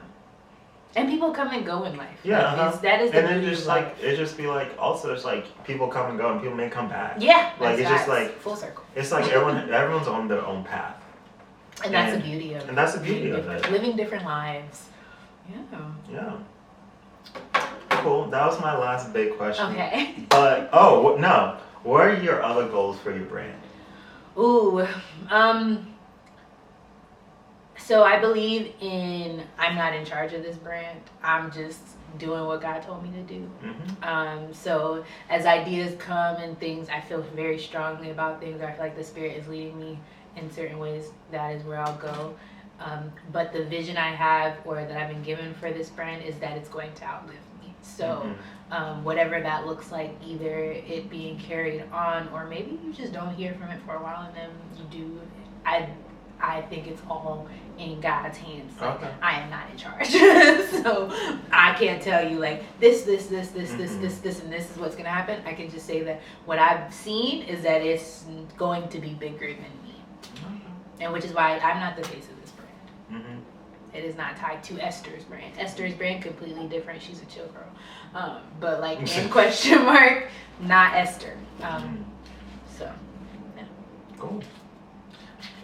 And people come and go in life. Yeah. Like, that is the and then beauty just of like life. it just be like also it's like people come and go and people may come back. Yeah. Like it's just facts. like full circle. It's like everyone's on their own path. And that's the beauty of it. And that's the beauty of it. Living different lives. Yeah. Yeah. Cool. That was my last big question. Okay. But no. What are your other goals for your brand? Ooh. So I believe I'm not in charge of this brand. I'm just doing what God told me to do. Mm-hmm. So as ideas come and things, I feel very strongly about things. I feel like the Spirit is leading me in certain ways. That is where I'll go. But the vision I have, or that I've been given for this brand, is that it's going to outlive me. So whatever that looks like, either it being carried on, or maybe you just don't hear from it for a while and then you do. I think it's all in God's hands. Like, okay. I am not in charge. So I can't tell you like this, and this is what's gonna happen. I can just say that what I've seen is that it's going to be bigger than me. Okay. And which is why I'm not the face of this brand. Mm-hmm. It is not tied to Esther's brand. Esther's brand completely different. She's a chill girl. But like in question mark, not Esther. So yeah. Cool.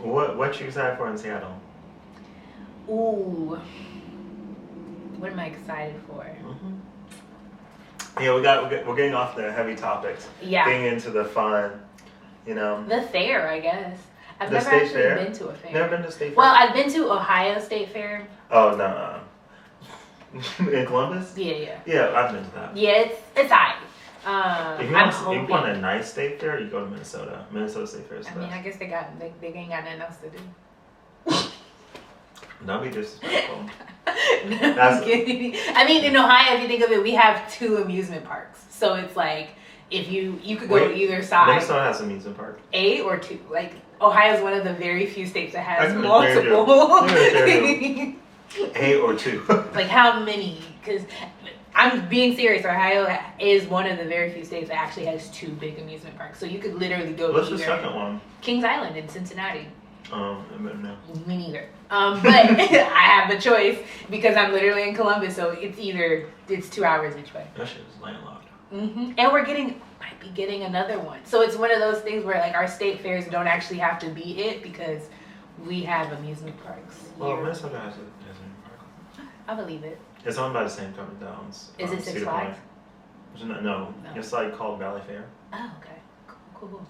What you excited for in Seattle? Ooh. What am I excited for? Mm-hmm. Yeah, we're getting off the heavy topics. Yeah. Getting into the fun, you know. The fair, I guess. I've The never state actually fair? been to a fair. Never been to state fair? Well, I've been to Ohio State Fair. Oh no. In Columbus? Yeah. Yeah, I've been to that. Yeah, it's alright. If you want a nice state fair, you go to Minnesota. Minnesota State Fair is the I mean, best. I guess they ain't got nothing else to do. Don't be disrespectful. No, I'm kidding. I mean, in Ohio, if you think of it, we have 2 amusement parks. So it's like, if you could go to either side. Minnesota has an amusement park. A or 2. Like, Ohio is one of the very few states that has I multiple. A or 2. Like, how many? Because I'm being serious. Ohio is one of the very few states that actually has 2 big amusement parks. So you could literally go What's to the either. second one? Kings Island in Cincinnati. No. Me neither. But I have a choice because I'm literally in Columbus, so it's 2 hours each way. That shit is landlocked. And might be getting another one. So it's one of those things where like our state fairs don't actually have to be it because we have amusement parks. Well, Minnesota has an amusement park. I believe it. It's owned by the same company that owns. Is it Six Cedar Flags? Point. No, it's like called Valley Fair. Oh, okay. Cool.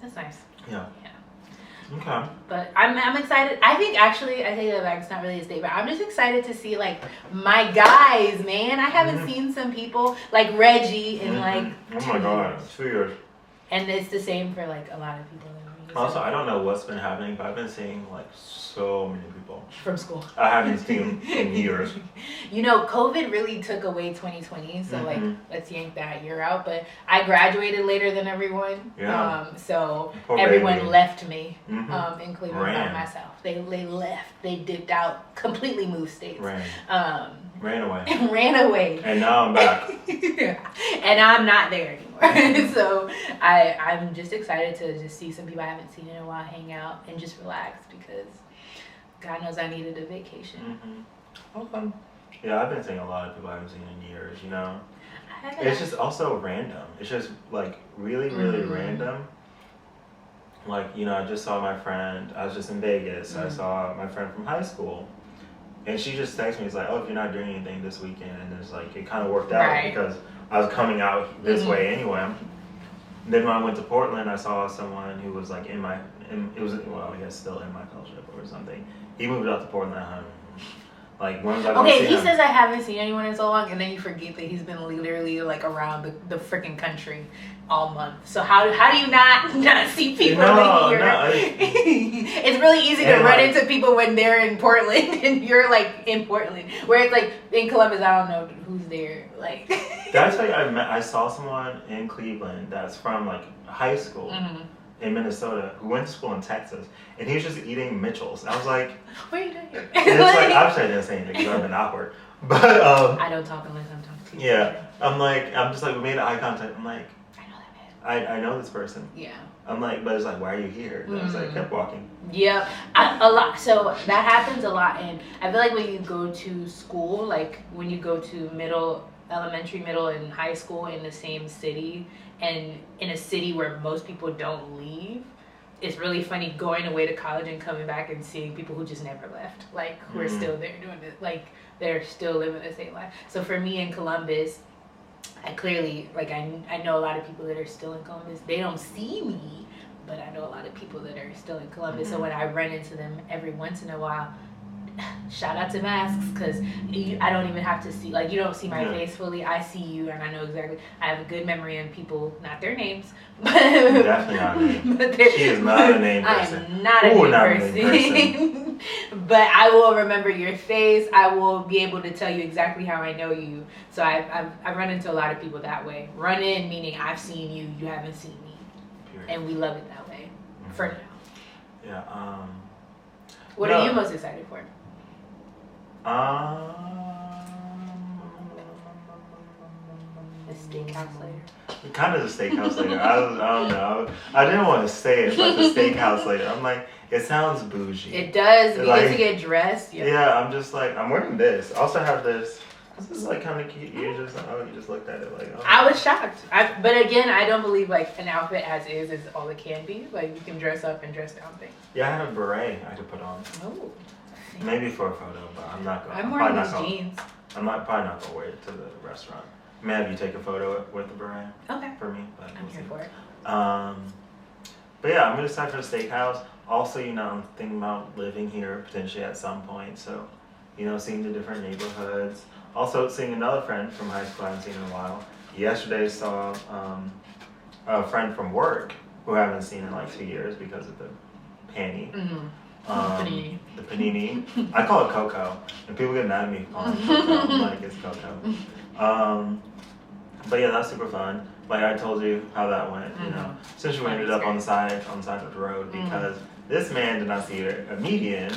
That's nice. Yeah. Yeah. Okay. But I'm excited. I think actually, I take that back. It's not really a statement. I'm just excited to see like my guys, man. I haven't seen some people like Reggie in like 2 Oh my god, years. 2 years. And it's the same for like a lot of people. Also, I don't know what's been happening, but I've been seeing like so many people from school. I haven't seen in years. You know, COVID really took away 2020, so like let's yank that year out. But I graduated later than everyone, so Poor everyone baby. left me in Cleveland by Ran. myself. They left. They dipped out, completely moved states. Ran away. Ran away. And now I'm back. And I'm not there anymore. So I'm just excited to just see some people I haven't seen in a while, hang out and just relax because God knows I needed a vacation. Okay. Yeah, I've been seeing a lot of people I haven't seen in years, you know. It's just also random. It's just like really, really random. Like, you know, I just saw my friend, I was just in Vegas, I saw my friend from high school. And she just texted me, it's like, oh, if you're not doing anything this weekend, and it's like, it kind of worked out because I was coming out this way anyway. Then when I went to Portland, I saw someone who was like I guess still in my fellowship or something. He moved out to Portland. Like, when was I okay, he says I haven't seen anyone in so long, and then you forget that he's been literally like around the freaking country all month. So how do you not see people here? It's really easy to run into people when they're in Portland and you're like in Portland. Where it's like in Columbus, I don't know who's there. Like that's why I saw someone in Cleveland that's from like high school. In Minnesota, who went to school in Texas, and he was just eating Mitchell's. And I was like, "What are you doing here?" It's like obviously I didn't say anything because I've been awkward, but I don't talk unless I'm talking to you. Yeah, I'm just like we made eye contact. I'm like, I know that man. I know this person. Yeah. I'm like, but it's like, why are you here? And I was like, kept walking. Yeah, a lot. So that happens a lot, and I feel like when you go to school, like when you go to elementary, middle, and high school in the same city, and in a city where most people don't leave, it's really funny going away to college and coming back and seeing people who just never left, like who are still there doing it, like they're still living the same life. So for me in Columbus, I clearly, like, I know a lot of people that are still in Columbus. They don't see me, but I know a lot of people that are still in Columbus. So when I run into them every once in a while, shout out to masks, because I don't even have to see, like, you don't see my face fully. I see you, and I know exactly. I have a good memory on people, not their names. Definitely not a name. She is not a name person. I'm not a name person. But I will remember your face. I will be able to tell you exactly how I know you. So I run into a lot of people that way. Run in, meaning I've seen you, you haven't seen me. Period. And we love it that way, for now. Yeah. What are you most excited for? A steakhouse later. Kind of the steakhouse later. I don't know. I didn't want to say it, but the steakhouse later. I'm like, it sounds bougie. It does. We like, get to get dressed. Yeah, I'm just like, I'm wearing this. I also have this. This is like kind of cute. You just looked at it like. Oh. I was shocked. But again, I don't believe like an outfit as is all it can be. Like you can dress up and dress down things. Yeah, I had a beret I could put on. Oh. Maybe for a photo, but I'm not going. I'm wearing these jeans. I'm probably not gonna wear it to the restaurant. I may have you take a photo with the beret. Okay. For me, but I'm here for it. But yeah, I'm gonna decide for the steakhouse. Also, I'm thinking about living here potentially at some point. So, seeing the different neighborhoods. Also, seeing another friend from high school I haven't seen in a while. Yesterday, saw a friend from work who I haven't seen in like 2 years because of the panini. Mm-hmm. Panini. The panini. I call it Coco, and people get mad at me for calling it Coco. I'm like, it's Coco. But yeah, that's super fun. Like I told you how that went. Essentially, we ended up on the side of the road because this man did not see a median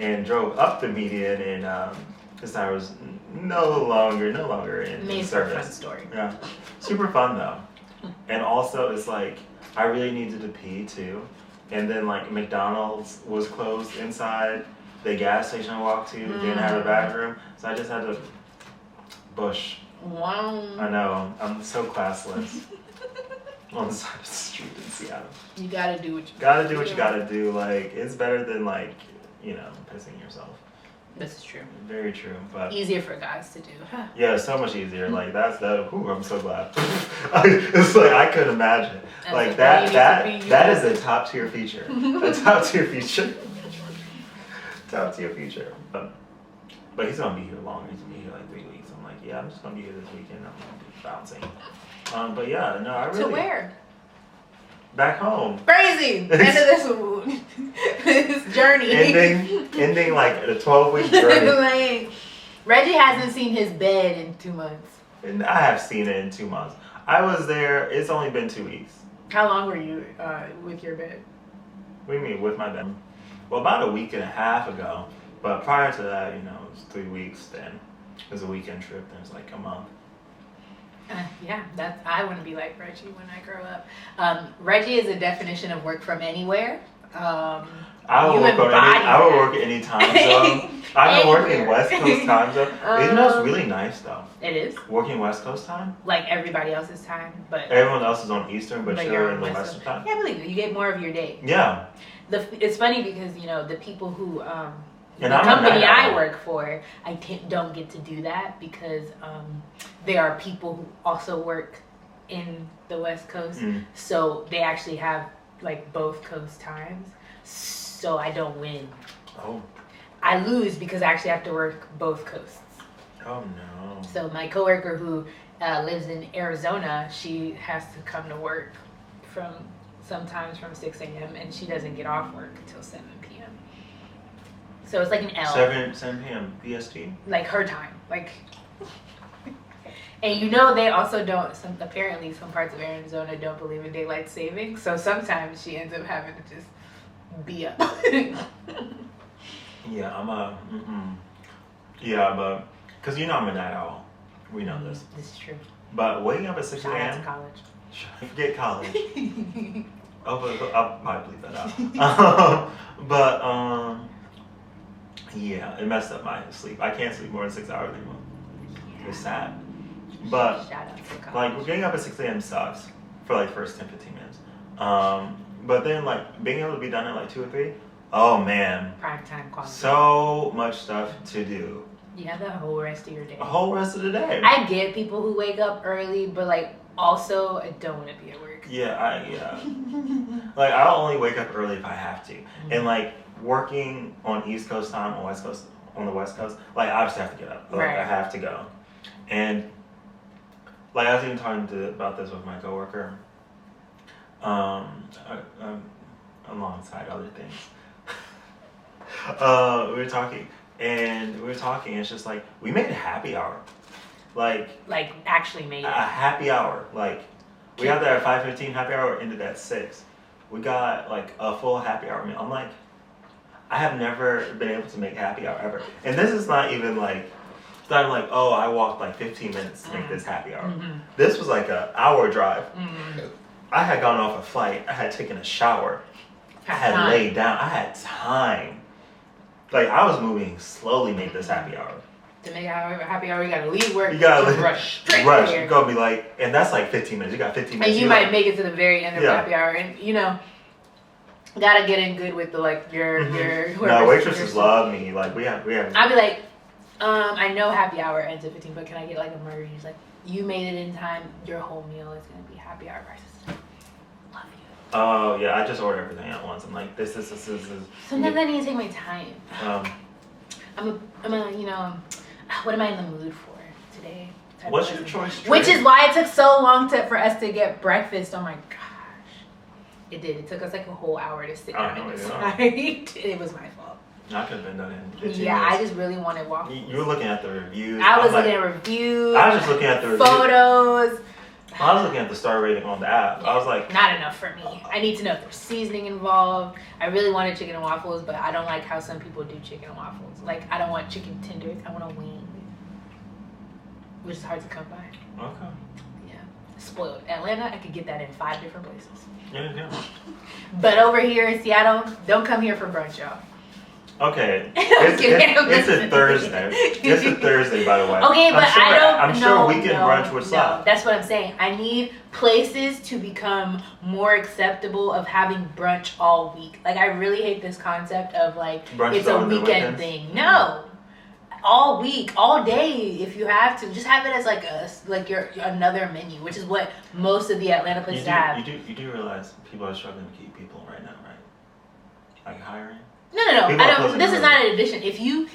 and drove up the median, and his tire was no longer in service. For a fun story. Yeah, super fun though. And also, it's like I really needed to pee too. And then like McDonald's was closed inside. The gas station I walked to didn't have a bathroom, so I just had to bush. Wow. I know. I'm so classless. On the side of the street in Seattle. You gotta do what you gotta do. Like it's better than like pissing yourself. This is true. Very true, but easier for guys to do. Yeah, so much easier. Like that's that. Ooh, I'm so glad. It's like I couldn't imagine. Like that is a top tier feature. A top tier feature. Top tier feature. But he's gonna be here long. He's gonna be here like 3 weeks. I'm like, yeah, I'm just gonna be here this weekend. I'm gonna be bouncing. But yeah, no, I really. To where? Back home. Crazy. End of this journey. Ending like a 12-week journey. Like, Reggie hasn't seen his bed in 2 months. And I have seen it in 2 months. I was there. It's only been 2 weeks. How long were you with your bed? What do you mean with my bed? Well, about a week and a half ago. But prior to that, it was 3 weeks. Then it was a weekend trip. Then it was like a month. Yeah, I want to be like Reggie when I grow up. Reggie is a definition of work from anywhere. I will work any time zone. I've been working West Coast time zone. It's really nice though. It is. Working West Coast time? Like everybody else's time, but everyone else is on Eastern, but you're in the Western time. Yeah, I believe it. You get more of your day. Yeah. It's funny because the people who and the company I work for, I don't get to do that because there are people who also work in the West Coast, so they actually have like both coast times. So I don't win. Oh. I lose because I actually have to work both coasts. Oh no. So my coworker who lives in Arizona, she has to come to work sometimes from 6 a.m. and she doesn't get off work until 7 p.m. So it's like an L. 7 p.m. PST? Like her time. Like, and they also don't, apparently some parts of Arizona don't believe in daylight savings. So sometimes she ends up having to just be up. Yeah, yeah, but, because I'm a night owl. We know this. This is true. But waking up at 6 Shout out to a.m. college. Forget college. I'll probably bleep that out. But yeah, it messed up my sleep. I can't sleep more than 6 hours anymore. It's sad. But Shout out to college. like getting up at 6 a.m. sucks for like first 10-15 minutes. But then like being able to be done at like 2 or 3, oh man. Prime time quality. So much stuff to do. You have the whole rest of your day. The whole rest of the day. I get people who wake up early, but like also I don't want to be at work. Yeah. Like I'll only wake up early if I have to. And like working on East Coast time, on the West Coast, like I just have to get up. Like Right. I have to go. And like I was even talking about this with my coworker. Alongside other things. We were talking, and it's just like we made a happy hour. Like actually made a it. happy hour. Like we got there at 5:15, happy hour ended at 6. We got like a full happy hour meal. I'm like, I have never been able to make happy hour ever. And this is not even like, it's not even like, oh, I walked like 15 minutes to make this happy hour. Mm-hmm. This was like an hour drive. Mm-hmm. I had gone off a flight. I had taken a shower. I had laid down. I had time. Like I was moving slowly. Make this happy hour. To make a happy hour, you gotta leave work. You gotta rush straight rush. there. You gotta be like, and that's like 15 minutes. You got 15 minutes. And you might make it to the very end of Yeah. happy hour, and you know, gotta get in good with the like your whoever's. No, waitresses love me. Like we have. I'd be like, I know happy hour ends at 15, but can I get like a margarita? He's like, you made it in time. Your whole meal is gonna be happy hour prices. Love you. Oh yeah, I just order everything at once. I'm like, this. Sometimes I need to take my time. I'm a, you know, what am I in the mood for today? What's your choice? Which is why it took so long for us to get breakfast. Oh my gosh. It did. It took us like a whole hour to sit down and decide. It was my fault. I could have been done in 15 Yeah, minutes. I just really wanted waffles. You were looking at the reviews. I was looking at reviews. I was just looking at the reviews. Photos. I was looking at the star rating on the app. I was like, not enough for me. I need to know if there's seasoning involved. I really wanted chicken and waffles, but I don't like how some people do chicken and waffles. Like, I don't want chicken tenders. I want a wing, which is hard to come by. Okay. Yeah. Spoiled. Atlanta, I could get that in 5 different places. Yeah. But over here in Seattle, don't come here for brunch, y'all. Okay. It's a Thursday. It's a Thursday, by the way. Okay, but I'm sure weekend brunch would suck. That's what I'm saying. I need places to become more acceptable of having brunch all week. Like, I really hate this concept of like Brunch it's a weekend thing. No. All week, all day, if you have to, just have it as like your another menu, which is what most of the Atlanta places have. You do realize people are struggling to keep people right now, right? Like hiring. No. I don't. This is not an addition. If you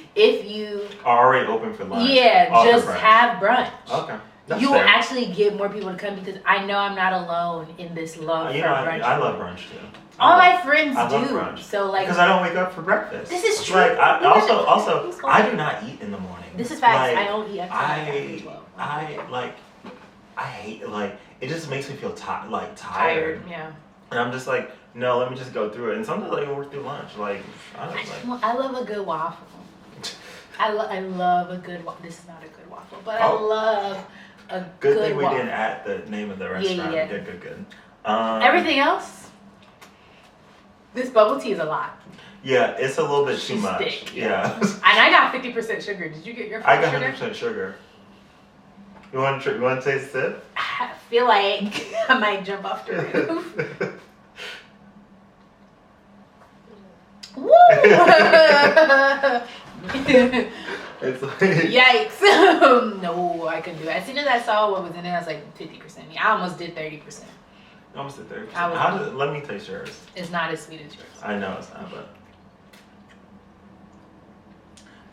are already open for lunch. Just have brunch. Okay. That's you fair. will actually get more people to come because I know I'm not alone in this love for brunch. I love brunch too. All my friends I love do. brunch. So like, because I don't wake up for breakfast. This is true. Like I do not eat in the morning. This is facts. Like, I don't eat after I hate it just makes me feel tired. tired. Yeah. And I'm just like, no, let me just go through it. And sometimes I don't even work through lunch. Like I love a good waffle. I love a good waffle. This is not a good waffle, but I Oh. love a Good good thing we waffle. didn't add the name of the restaurant. Yeah. Good. Everything else, this bubble tea is a lot. Yeah, it's a little bit too She's much. thick, Yeah. And I got 50% sugar. Did you get your I got sugar? 100% sugar. You want to taste it? I feel like I might jump off the roof. Woo! It's like Yikes! No, I couldn't do it. As soon as I saw what was in it, I was like 50%. I almost did 30%. almost at 30%. Let me taste yours. It's not as sweet as yours. I know it's not, but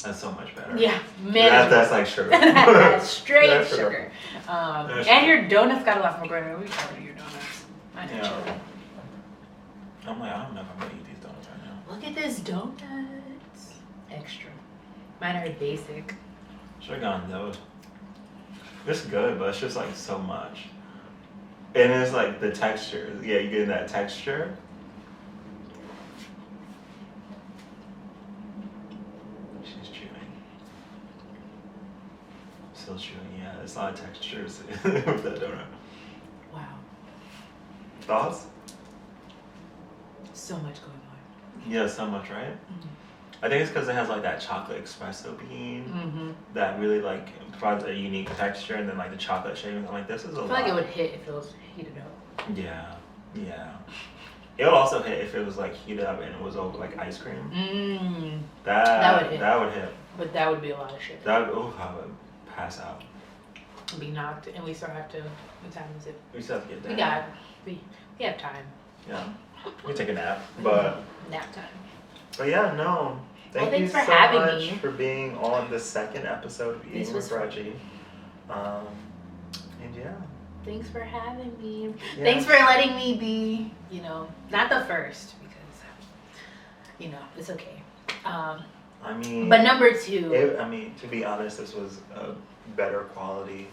that's so much better. Yeah, man. That's like sugar. That's straight That's sugar. That's And your donuts got a lot more going on. We covered your donuts. I know. Yeah. I'm like, I don't know if I'm gonna eat these donuts right now. Look at this donuts. Extra. Mine are basic. Should have gotten those. It's good, but it's just like so much. And it's like the texture. Yeah, you get that texture. She's chewing. Still chewing, yeah. There's a lot of textures with that donut. Wow. Thoughts? So much going on. Yeah, so much, right? I think it's because it has like that chocolate espresso bean that really like provides a unique texture, and then like the chocolate shavings. I'm like, this is a lot. I feel like it would hit if it was heated up. Yeah, yeah. It would also hit if it was like heated up and it was over like ice cream. That would hit. That would hit. But that would be a lot of shit. That would, I would pass out. Be knocked, and we still have to. What time is it? We still have to get down. We have time. Yeah, we take a nap, but nap time. But yeah, no. Thank you so much for being on the second episode of Eating with Reggie. And yeah. Thanks for having me. Yeah. Thanks for letting me be, not the first, because, it's okay. I mean, but number 2. To be honest, this was a better quality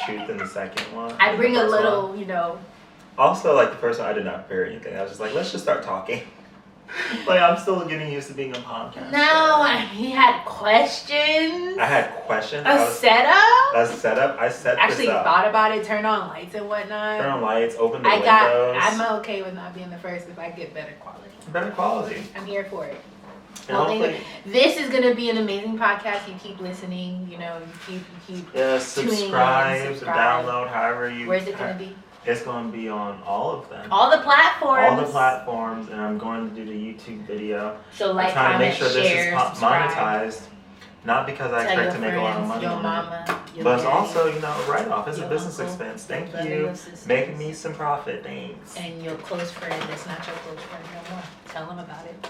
shoot than the second one. I bring a little, Also, like the first one, I did not prepare anything. I was just like, let's just start talking. Like, I'm still getting used to being a podcast. No, he had questions. I had questions. A setup. I set Actually this up. thought about it, turn on lights and whatnot. Turn on lights, open the windows. I'm okay with not being the first if I get better quality. Better quality. I'm here for it. And hopefully, this is going to be an amazing podcast. You keep listening, you keep subscribe, download, however you... Where's it going to be? It's going to be on all of them. All the platforms. All the platforms, and I'm going to do the YouTube video. So like, trying comment, to make sure share, this is monetized. Not because I expect to make a lot of money on it. But it's also, a write-off. It's a business expense. Thank you. Making me some profit. Thanks. And your close friend that's not your close friend no more. Tell them about it.